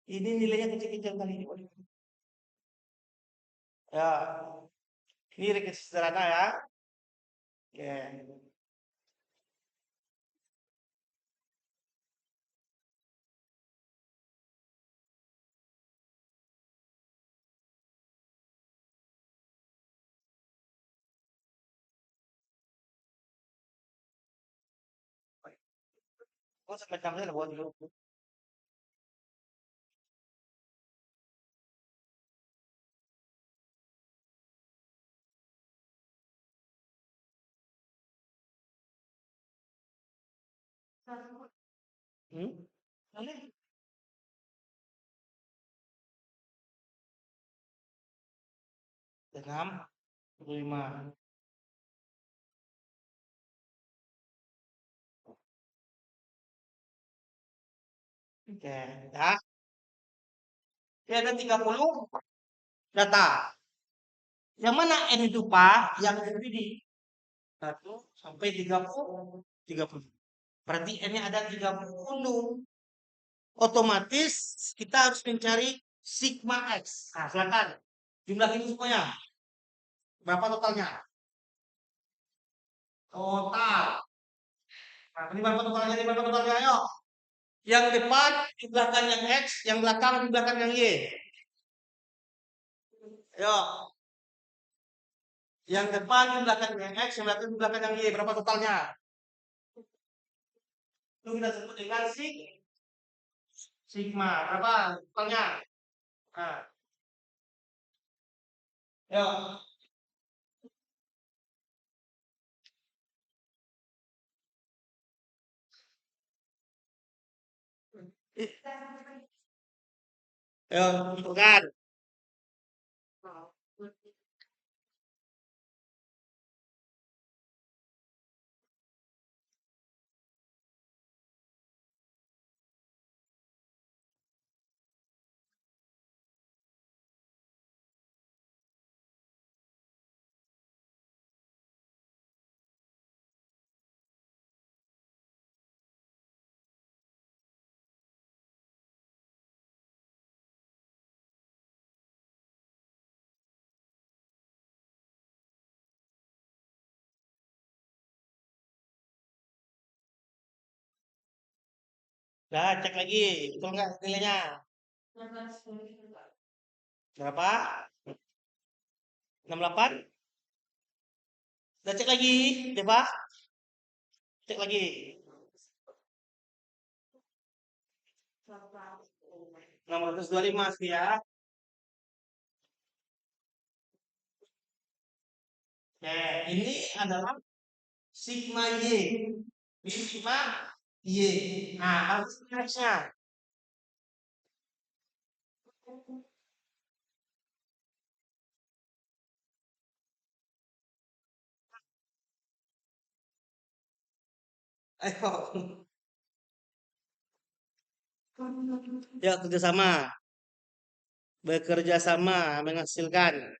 Ini nilainya kecil-kecil kali ini. Ya, ini regresi sederhana ya. Oke. Oh, sampai kamu buat dulu. Hmm? Boleh. 6, 25. Oke, ya. Ini ada 30 data. Yang mana N itu Pak? Yang ini 1 sampai 30. 30. Berarti N-nya ada 30. Otomatis kita harus mencari sigma X. Nah, silakan. Jumlah ini semuanya. Berapa totalnya? Total. Nah, ini berapa totalnya? Ini berapa totalnya? Ayo. Yang depan jumlahkan yang X, yang belakang jumlahkan yang Y. Ayo. Yang depan jumlahkan yang X, yang belakang jumlahkan yang Y. Berapa totalnya? Itu kita sebut dengan sigma. Berapa totalnya? Nah, yuk. Yuk, tentukan. Dah, cek lagi. Betul nggak nilainya? Berapa? 68? Udah cek lagi, deh Pak. Cek lagi. 625 sih ya. Oke, ini adalah sigma Y. Ini sigma Y. Nah, harus nextnya. Ayo. Ya, kerjasama. Bekerja sama menghasilkan.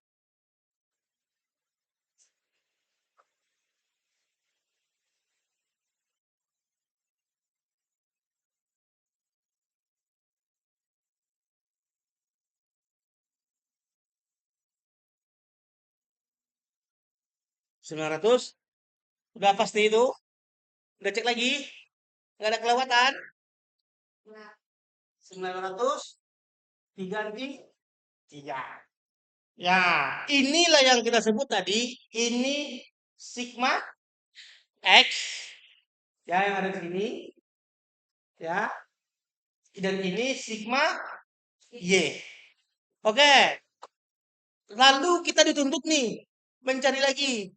900. Udah pasti itu? Udah cek lagi? Nggak ada kelewatan? 900 diganti 3. Ya, inilah yang kita sebut tadi. Ini sigma X. Ya, yang ada di sini. Ya, dan ini sigma Y. Oke, lalu kita dituntut nih mencari lagi,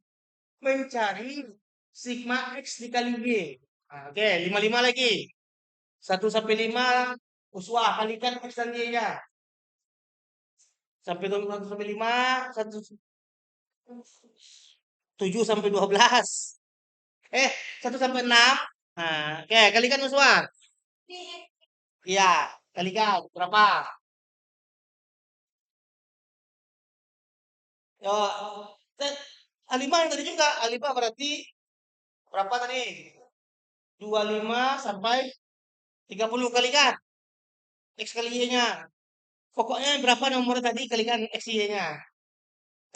mencari sigma X dikali Y. Nah, oke, 55 lagi. 1 sampai 5 uswah kalikan X dan Y-nya. Sampai 1 sampai 5, 7 sampai 12. 1 sampai 6. Nah, oke, kalikan uswah. Iya, kalikan berapa? Ya, A5 yang tadi juga. A5 berarti berapa tadi? 25 sampai 30 kalikan X kali Y-nya. Pokoknya berapa nomor tadi kalikan X Y-nya.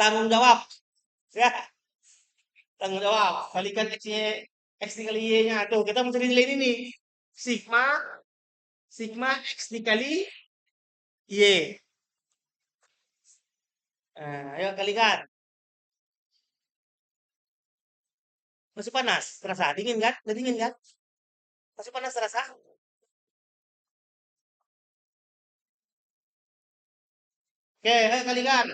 Tanggung jawab. Ya, tanggung jawab. Kalikan X Y, X dikali Y-nya. Tuh, kita mencari nilai ini nih. Sigma, sigma X dikali Y. Nah, ayo kalikan. Masih panas? Terasa? Dingin kan? Udah dingin kan? Masih panas terasa? Oke, ayo kalikan.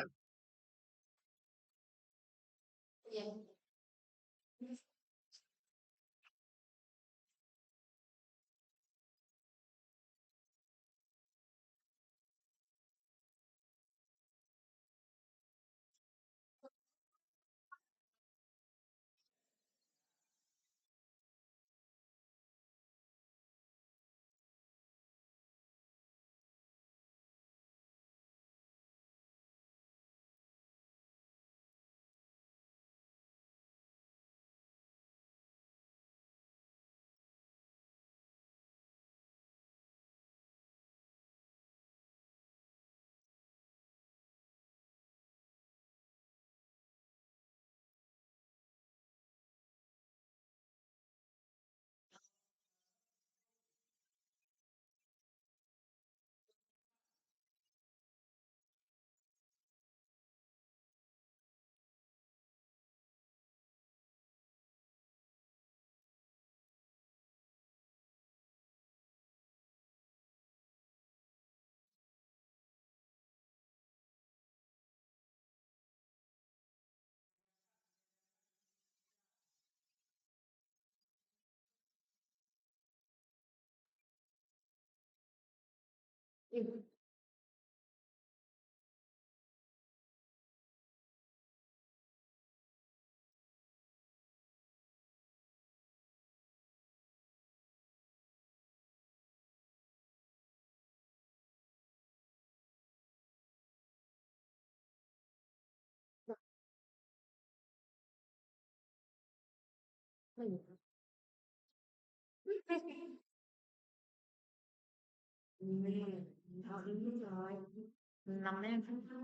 Thôi đúng rồi. Năm nay không có.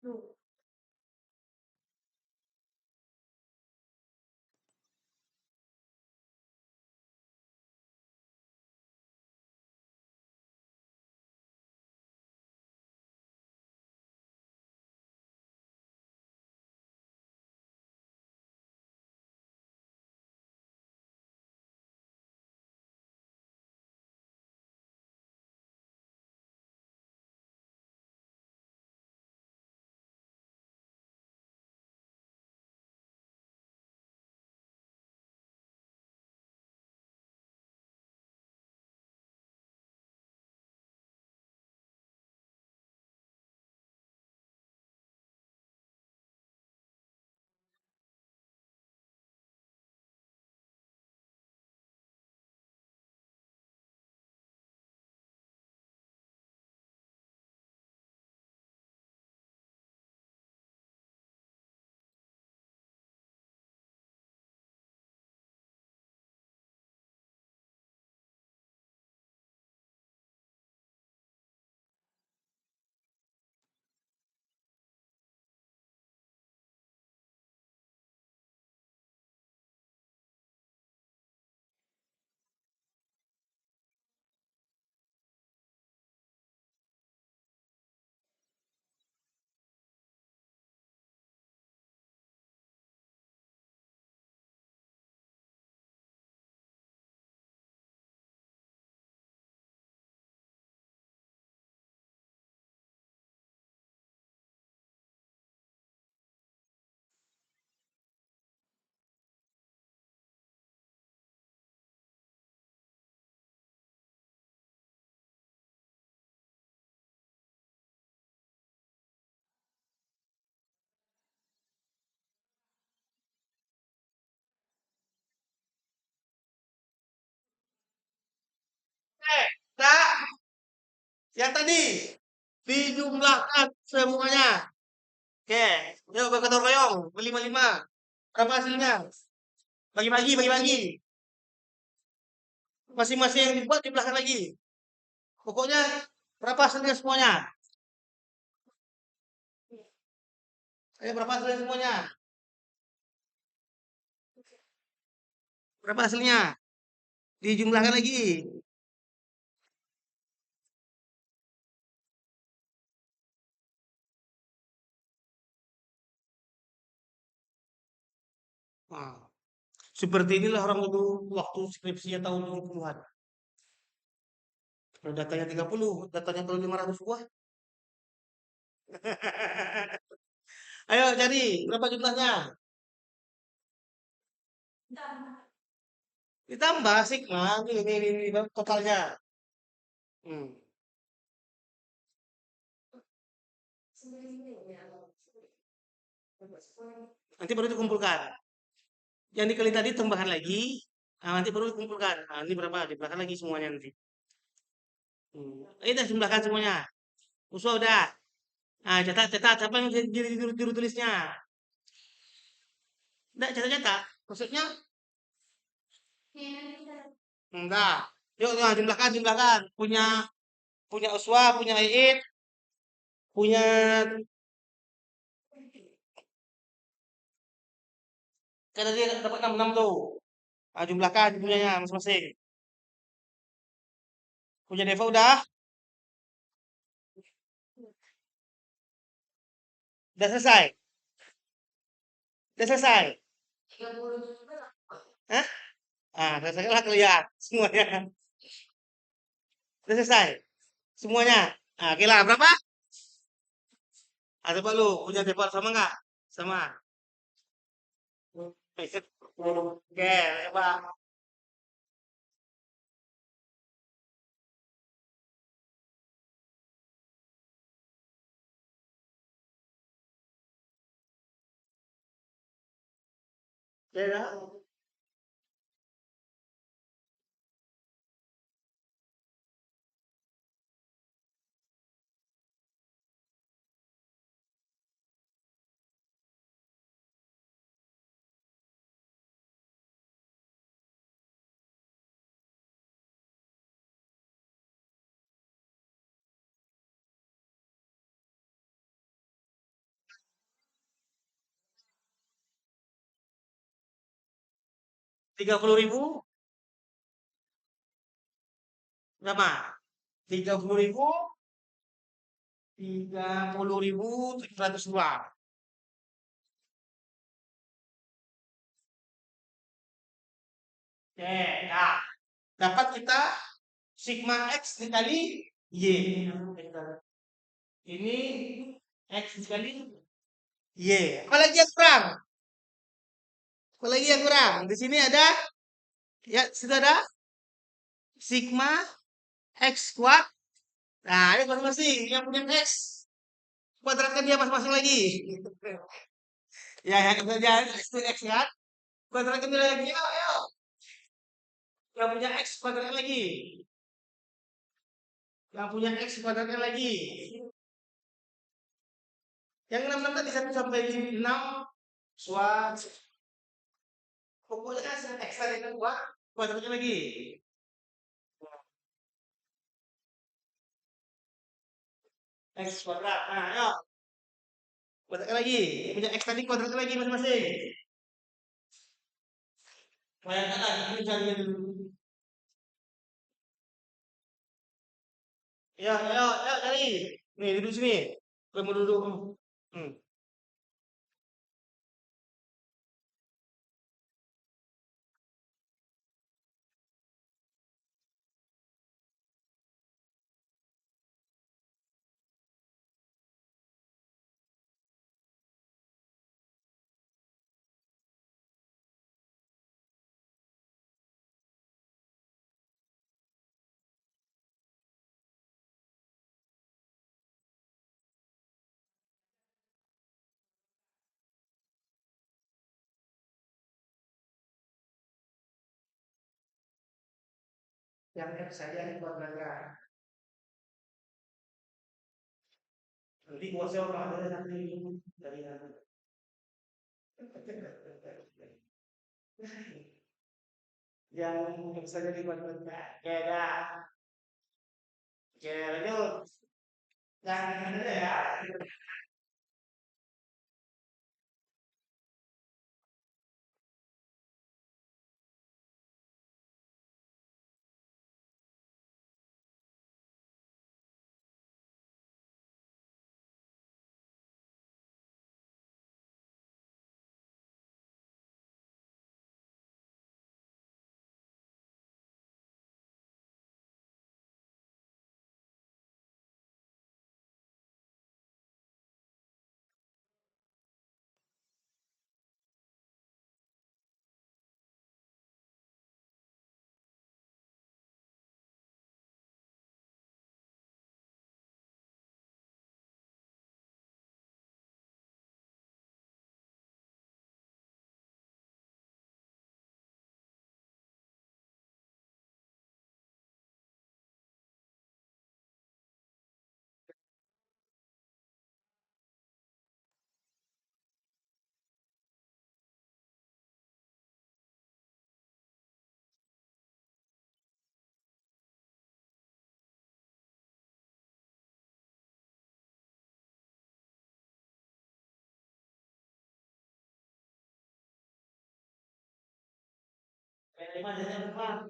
Đúng. Yang tadi dijumlahkan semuanya. Oke, yuk bergotong royong, berlima-lima. Berapa hasilnya? Bagi-bagi, bagi-bagi. Masing-masing yang dibuat jumlahkan lagi. Pokoknya berapa hasilnya semuanya? Ayo berapa hasilnya semuanya? Berapa hasilnya? Dijumlahkan lagi. Nah, seperti inilah orang dulu waktu skripsinya tahun 20-an. Kalau datanya 30, datanya tahun 500 buah. Ayo cari berapa jumlahnya? Ditambah sigma, ini totalnya. Hmm. Nanti baru dikumpulkan. Yang dikali tadi tambahan lagi, nah, nanti baru dikumpulkan. Nah, ini berapa? Dikumpulkan lagi semuanya nanti. Ini udah jumlahkan semuanya. Udah. Nah, catat. Siapa yang jadi juru tulisnya? Enggak, catat. Maksudnya? Enggak. Yuk, nah, jumlahkan. Punya Uswa, punya Iit, punya kan tadi dapat 66 tuh. Nah, jumlahkan punyanya masing-masing. Punya Deva udah? Udah selesai? Udah selesai? Hah? Ah, selesai lah kelihatan semuanya. Udah selesai? Semuanya? Nah, oke lah. Berapa? Ada lu punya Deva sama nggak? Sama. Oke, Pak. Ya, dah. 30.000 berapa? 30.000, 30.702. Oke, nah, dapat kita sigma X dikali Y. Ini X dikali Y. Apalagi yang kurang? Apalagi yang kurang? Di sini ada, ya, sudah ada sigma X kuadrat. Nah, ini masing-masing yang punya X. Kuadratkan dia masing-masing lagi. Ya, yang kerja X itu X kan? Kuadratkan dia lagi. Ayo. Yang punya X kuadratkan lagi. Yang punya X kuadratkan lagi. Yang 66 tadi 1 sampai 6 suat. Pokoknya kan X tadi kan kuadratkan lagi. X kuadrat. Nah, ayo. Kuadratkan lagi. Yang punya X tadi kuadratkan lagi masing-masing. Bayangkan lagi, ini cari dulu. Ya, ayo, cari. Nih, duduk sini. Kamu duduk. Hmm. Yang X saja ini kuadratkan. Jadi kuasa apa ada dari yang bisa jadi buat kayak kayak yang ada ya. Dari mana dari mana?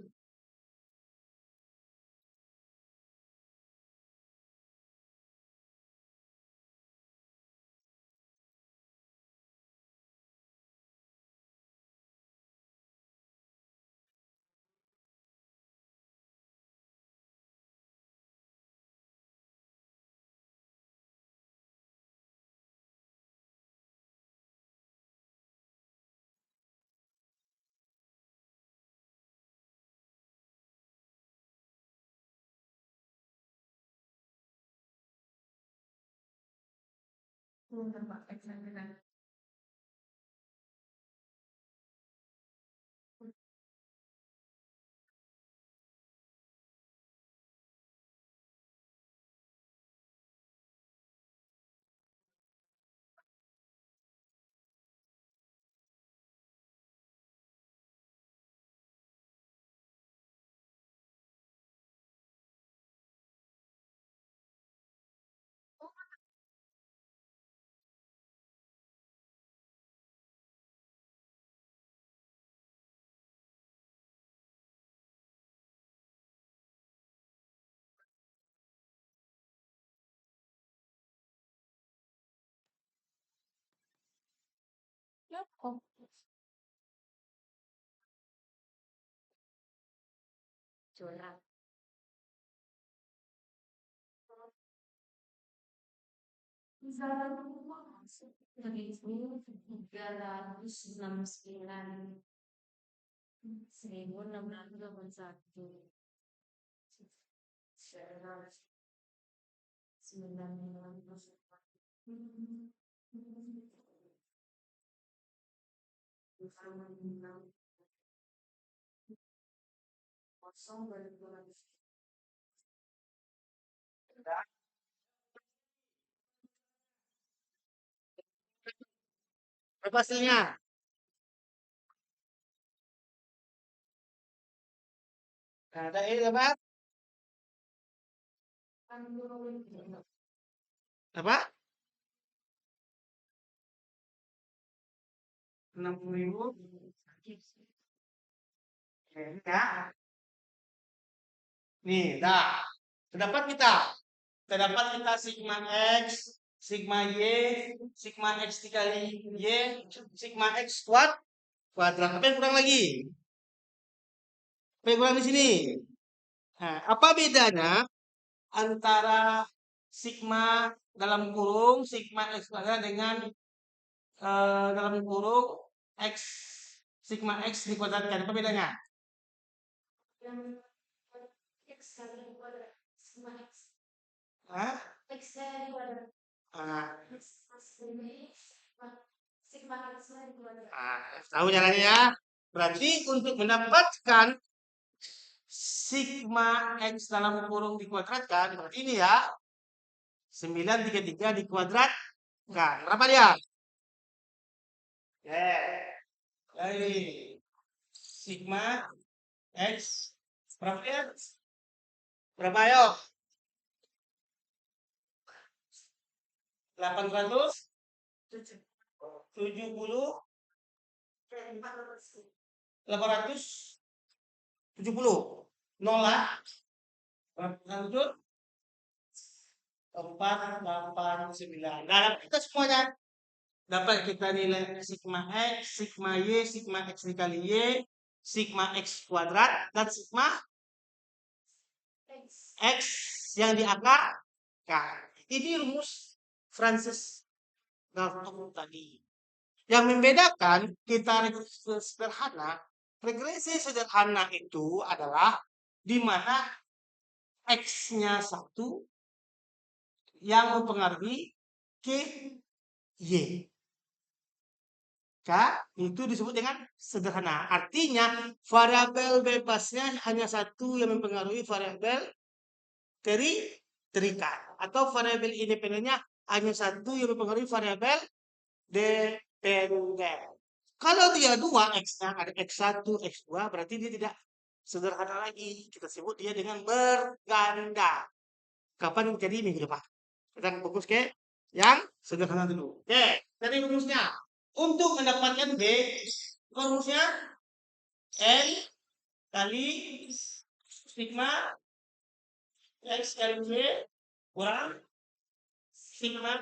Nampak eksamen. Kok curang? Dari 369 1621 kosong Berapa hasilnya? Nah, ada ini dapat apa? 60.000. Oke, ya. Nih, dah. Terdapat kita. Terdapat kita sigma X, sigma Y, sigma X dikali Y, sigma X kuadrat. Apa yang kurang lagi? Apa yang kurang di sini? Nah, apa bedanya antara sigma dalam kurung sigma X kuadrat dengan dalam kurung X sigma X dikuadratkan? Apa bedanya? yang X kali kuadrat sigma X. Hah? X kali kuadrat. Ah, Sigma X kali kuadrat. tahu caranya ya? Berarti untuk mendapatkan sigma X dalam kurung dikuadratkan, berarti ini ya. 933 dikuadratkan. Berapa dia? Dari sigma X. Berapa ya? Berapa ayo? 870 870 nolak 489. Nah, dapat kita semuanya. Dapat kita nilai sigma X, sigma Y, sigma X dikali Y, sigma X kuadrat, dan sigma X yang diakarkan. Ini rumus Francis Galton tadi. Yang membedakan kita regresi sederhana itu adalah di mana X-nya 1 yang mempengaruhi ke Y. Itu disebut dengan sederhana. Artinya variabel bebasnya hanya 1 yang mempengaruhi variabel terikat. Atau variabel independennya hanya 1 yang mempengaruhi variabel dependen. Kalau dia 2 X-nya ada X1, X2 berarti dia tidak sederhana lagi. Kita sebut dia dengan berganda. Kapan jadi minggu depan? Kita fokus ke yang sederhana dulu. Oke, tadi rumusnya. Untuk mendapatkan B, rumusnya N kali sigma X kali Y kurang sigma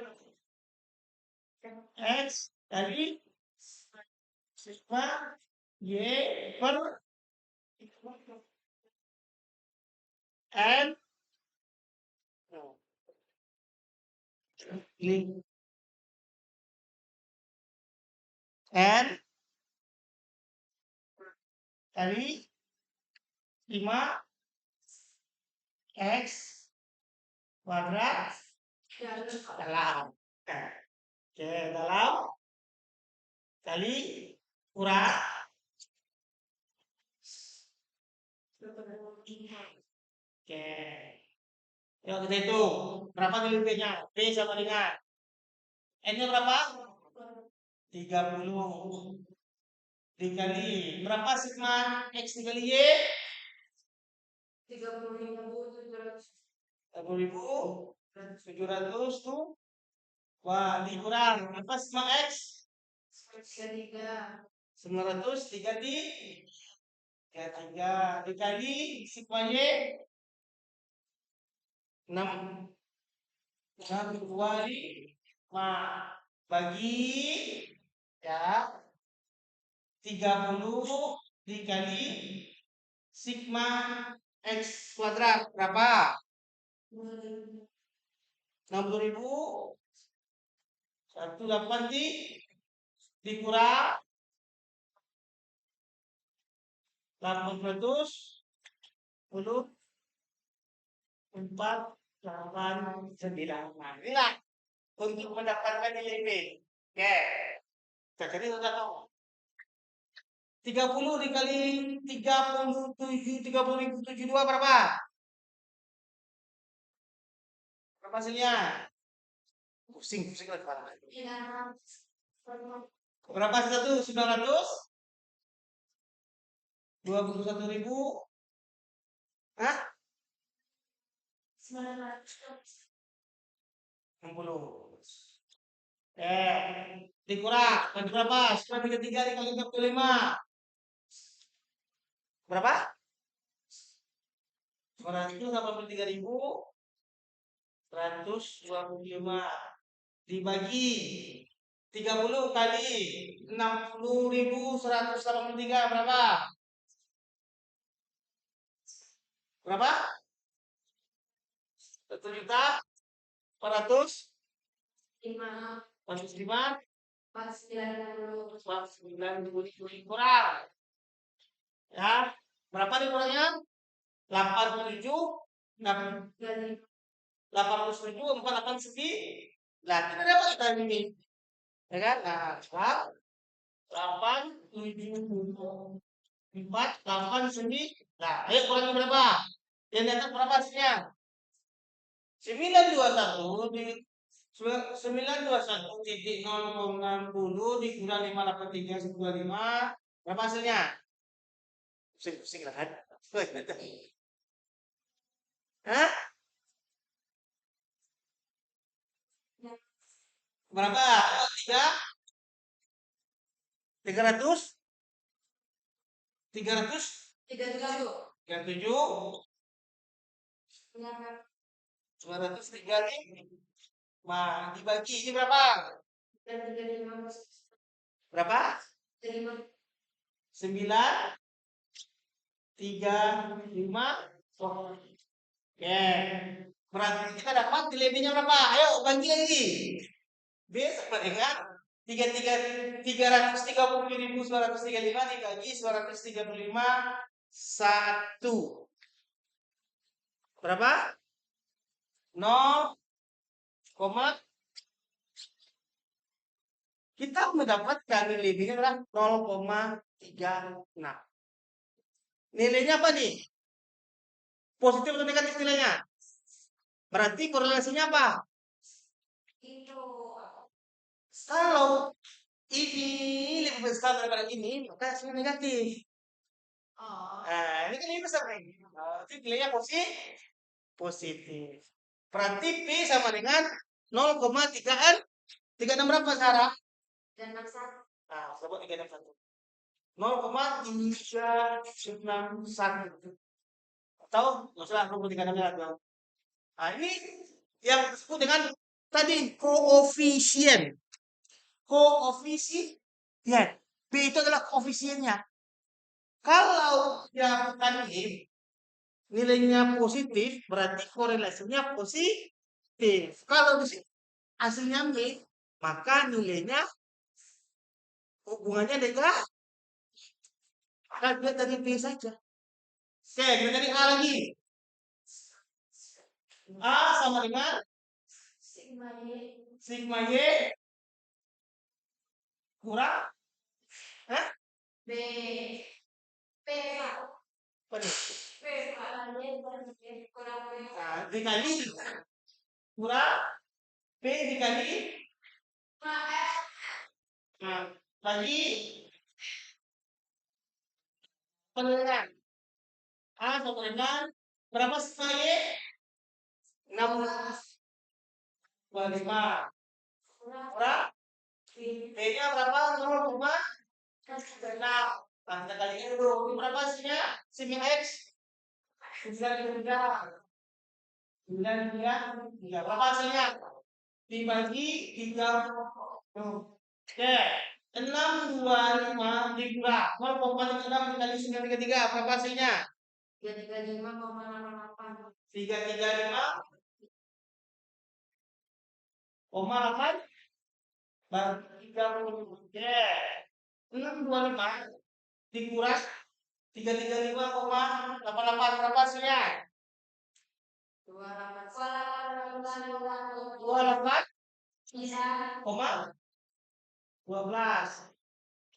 X kali sigma Y per N N kali 5 X kuadrat dalam. Oke, dalam kali kurang. Oke. Yuk kita hitung. Berapa nilai B-nya? B sama dengan N-nya berapa? 30 dikali berapa sigma X dikali Y? 30.700 tuh. Wah, dikurang apa sigma X? 900 33 dikali sigma Y 6 bagi ya 30 dikali sigma X kuadrat berapa? 60.000. 180 dikurang 810 489. Nah, inilah untuk mendapatkan nilai B. Oke. Jadi sudah tahu. 30 dikali 30.072 berapa? Berapa hasilnya? Pusing lah kepala. Berapa satu? 900? 21.000? Hah? 60. Dikurang. Bagi berapa? 933 dikali 35. Berapa? 183.125 dibagi 30 kali 60.183 berapa? Berapa? 1.405.405 490 kurang. Ya, berapa dikurangnya? 87 807 489. Nah, kita dapat kita ini. Ya kan? Nah, sekarang 874 89. Nah, ayo kurangi berapa? Yang datang berapa hasilnya? 921 titik 0,60 dikurang 583,125 berapa hasilnya? Pusing-pusing lah kan? Hah? Berapa? Ayo, 300? 300? 37? 903 nih. Nah, dibagi ini berapa? Berapa? 9, 35. Oke. Berarti kita dapat nilainya berapa? Ayo bagi lagi. B sama dengan 330.935 dibagi 935 1. Berapa? 0, kita mendapatkan nilainya adalah 0,36. Nilainya apa nih? Positif atau negatif nilainya? Berarti korelasinya apa? Kalau ini lebih besar daripada ini, maka hasilnya negatif. Nah, ini kan ini besar nih. Berarti nilainya positif. Berarti P sama dengan 0,36 berapa sekarang? Nah, sebut 361. 0,361. Atau nggak usah 0,36. Nah, ini yang disebut dengan tadi koefisien. Koefisien. B itu adalah koefisiennya. Kalau yang tadi nilainya positif, berarti korelasinya positif. Kalau di sini hasilnya B, maka nilainya hubungannya negatif. Kita lihat dari B saja. Oke, kita dari A lagi. A sama dengan sigma Y kurang Hah? Apa nih? Nah, dikali kurang P dikali nah, lagi penilaian A sama dengan berapa sigma Y? 6,25 kurang B-nya berapa? 0,6. Nah, kita kalikan dulu. Ini berapa hasilnya? Sin X 93. 93. Berapa hasilnya? Dibagi 30. Oke. 625 dikurang 0,36 dikali 933. Berapa hasilnya? 335,8 bagi 30. Oke. 625 dikurang 335,88 berapa hasilnya? 28,12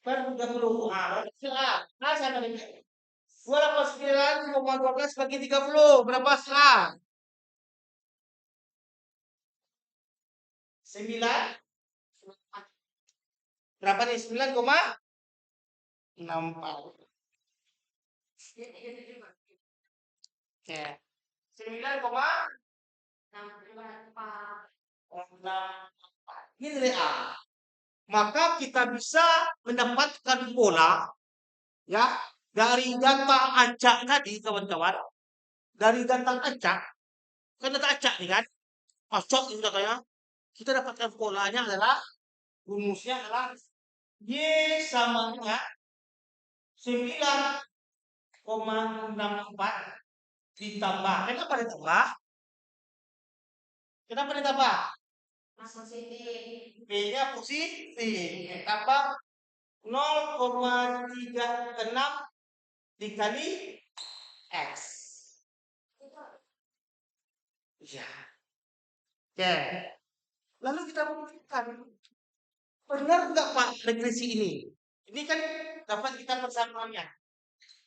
per 30. Nah, berarti A. A sama dengan 29,12 bagi 30. Berapa hasilnya? 9. Berapa nih? 9,64. Oke. 9,64. Ini nilai A. Maka kita bisa mendapatkan pola ya dari data acak tadi kawan-kawan. Dari data acak, kan data acak nih kan, acak itu datanya. Kita dapatkan polanya adalah rumusnya adalah Y sama dengan 9,64 ditambah. Kenapa ditambah? Kenapa ditambah? B-nya positif. Tambah 0,36 dikali X. Ya. Oke. Lalu kita buktikan. Benar nggak Pak regresi ini? Ini kan dapat kita persamaannya.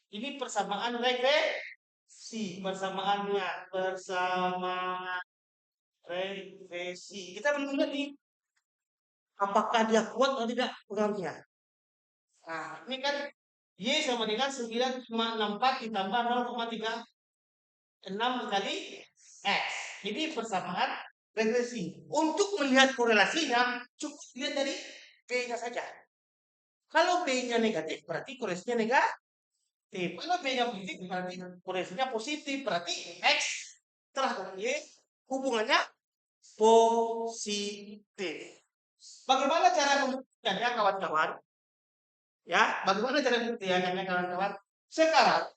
Ini persamaan regresi. Persamaannya. Persamaan regresi. Kita belum lihat nih, apakah dia kuat atau tidak pengaruhnya. Nah, ini kan Y sama dengan 9,64 ditambah 0,36 kali X. Ini persamaan regresi. Untuk melihat korelasinya, cukup lihat dari B-nya saja. Kalau B-nya negatif, berarti korelasinya negatif. Kalau B-nya positif, berarti korelasinya positif. Berarti X telah dengan Y hubungannya positif. Bagaimana cara membuktikannya, kawan-kawan? Ya, bagaimana cara membuktikannya, kawan-kawan? Sekarang,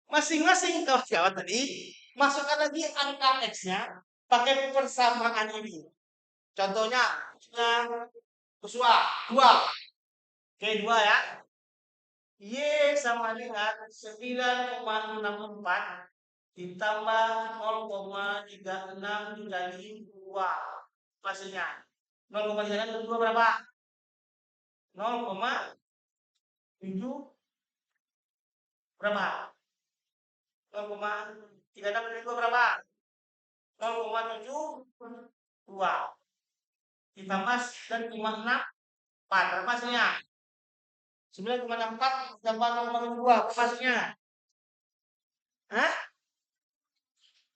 masing-masing kawan-kawan tadi, masukkan lagi angka X-nya pakai persamaan ini. Contohnya, Kuswa, 2. Oke, 2 ya. Y sama dengan 9,64 ditambah 0,36 dikali 2. Hasilnya 0,36 2 berapa? 0,7 berapa? 0,36 kali 2 berapa? 0,72 ditambah 9,6 berapa hasilnya? 9,64 ditambah 0,2 berapa hasilnya? Hah?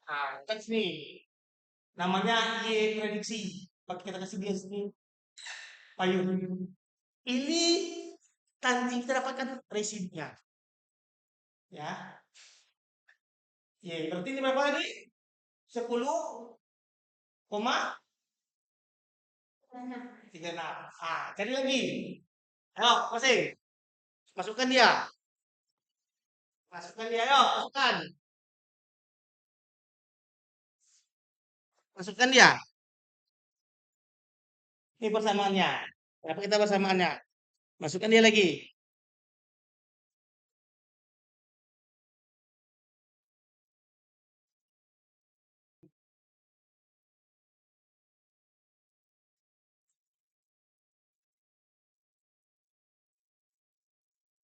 Nah, teks nih. Namanya Y prediksi. Pakai kita kasih dia sini payung. Ini nanti kita dapatkan residnya. Ya. Y berarti ini berapa tadi? 10,36. Ah, cari lagi. Ayo, masing. Masukkan dia. Masukkan dia, ayo, masukkan. Masukkan dia. Ini persamaannya. Berapa kita persamaannya? Masukkan dia lagi.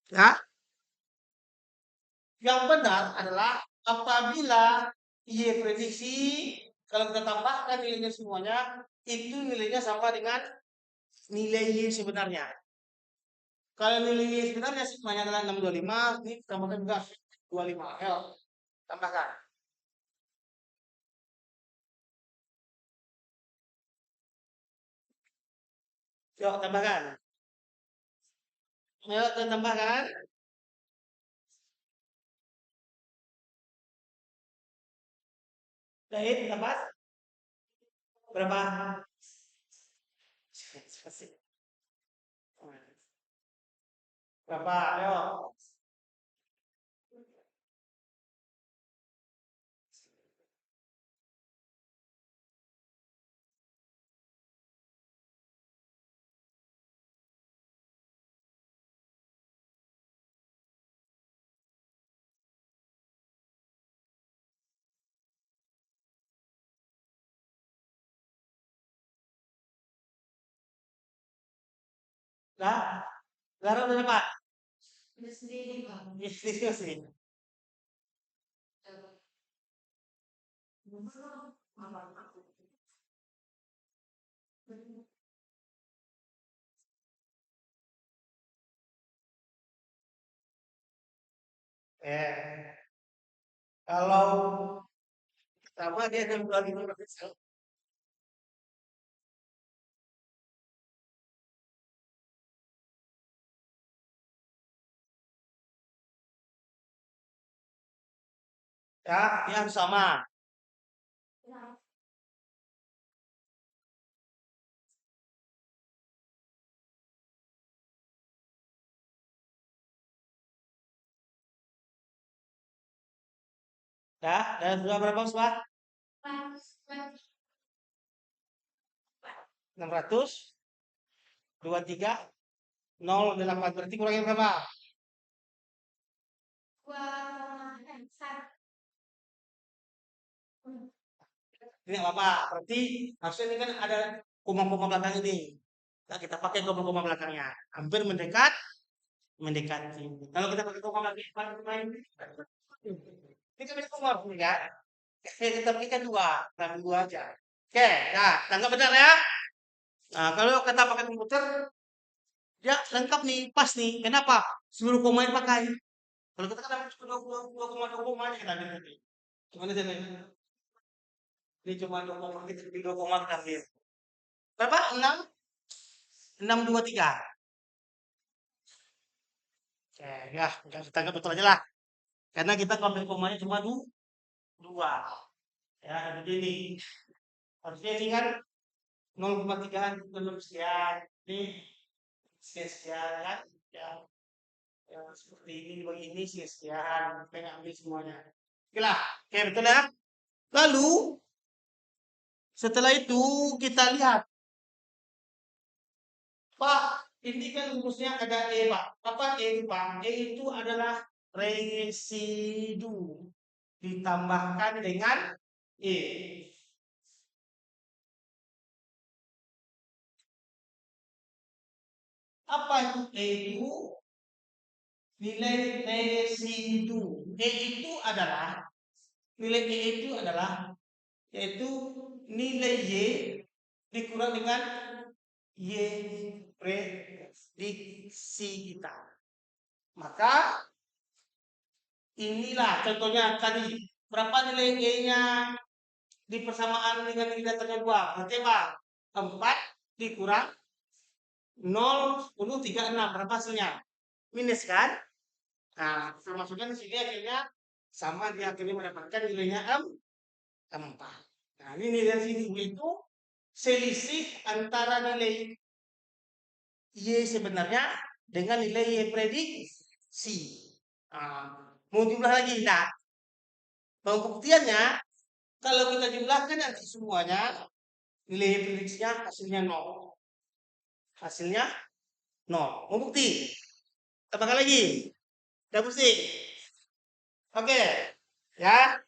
Ya. Yang benar adalah apabila Y prediksi, kalau kita tambahkan nilainya semuanya, itu nilainya sama dengan nilai Y sebenarnya. Kalau nilai Y sebenarnya semuanya adalah 625, ini tambahkan juga 25. Ayo, tambahkan. Yuk, tambahkan. Ayo, kita tambahkan. Dahit, tambah. Berapa? Berapa? Ayo. Lah, sekarang berapa? Ini sendiri, Pak. Iya, sih. Kalau sama dia 625 ya, dia harus sama. Ya, dan sudah berapa Pak? 623,08 berarti kurangin berapa? Ini nggak apa-apa. Berarti harusnya ini kan ada koma-koma belakang ini. Nah, kita pakai koma-koma belakangnya. Hampir mendekat, mendekati. Kalau kita pakai koma belakang ini kan ada koma ya. Kita pakai dua, nah dua aja. Oke, nah, tangkap benar ya. Nah, kalau kata pakai komputer, dia lengkap nih, pas nih. Kenapa? Seluruh koma dipakai. Kalau kita kan cuma 2 koma aja kita ambil tadi. Gimana sih? Ini cuma 2 koma, kita ambil 2 koma kita ambil. Berapa? 6? 623. Oke, ya, kita anggap betul aja lah. Karena kita ambil komanya cuma 2. Ya, jadi ini. Harusnya ini kan 0,3 belum sekian. Ini sekian ya. Ya, ya seperti ini bagi ini sekian. Pengen ambil semuanya. Oke lah. Oke, betul ya. Lalu setelah itu kita lihat, Pak, ini kan rumusnya ada E, Pak. Apa E itu, Pak? E itu adalah residu ditambahkan dengan E. Apa itu E itu? Nilai residu. E itu adalah nilai E itu adalah yaitu nilai Y dikurang dengan Y prediksi kita. Maka inilah contohnya tadi. Berapa nilai Y-nya di persamaan dengan nilai datanya 2? Berarti apa? 4 dikurang 0, 10, 36. Berapa hasilnya? Minus kan? Nah, termasuknya di sini akhirnya sama, dia akhirnya mendapatkan nilainya 4. Nah, ini nilai sini itu selisih antara nilai Y sebenarnya dengan nilai Y prediksi. Nah, mau jumlah lagi? Nah, pembuktiannya kalau kita jumlahkan nanti semuanya nilai Y prediksinya hasilnya 0. Hasilnya 0. Mau bukti? Tambahkan lagi. Udah pusing? Oke. Ya,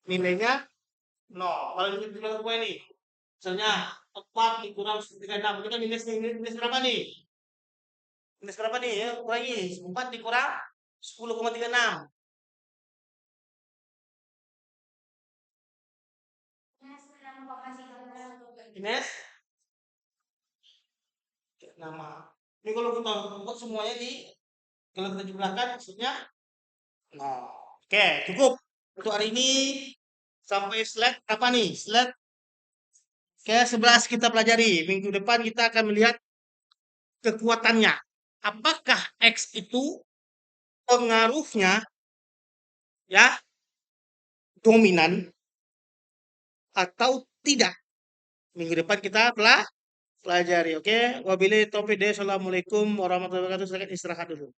nilainya 0. Kalau jumlah semua ini. Misalnya 4 dikurang 36. Itu kan minus berapa nih? Minus berapa nih? Ya, kurangi. 4 dikurang 10,36. Minus nama. Ini kalau kita buat semuanya kalau kita jumlahkan maksudnya nah. Oke, cukup untuk hari ini. Sampai slide apa nih? Slide ke-11 kita pelajari. Minggu depan kita akan melihat kekuatannya. Apakah X itu pengaruhnya ya dominan atau tidak? Minggu depan kita pelajari. Oke, wabillahi taufiq. Assalamualaikum warahmatullahi wabarakatuh. Silakan istirahat dulu.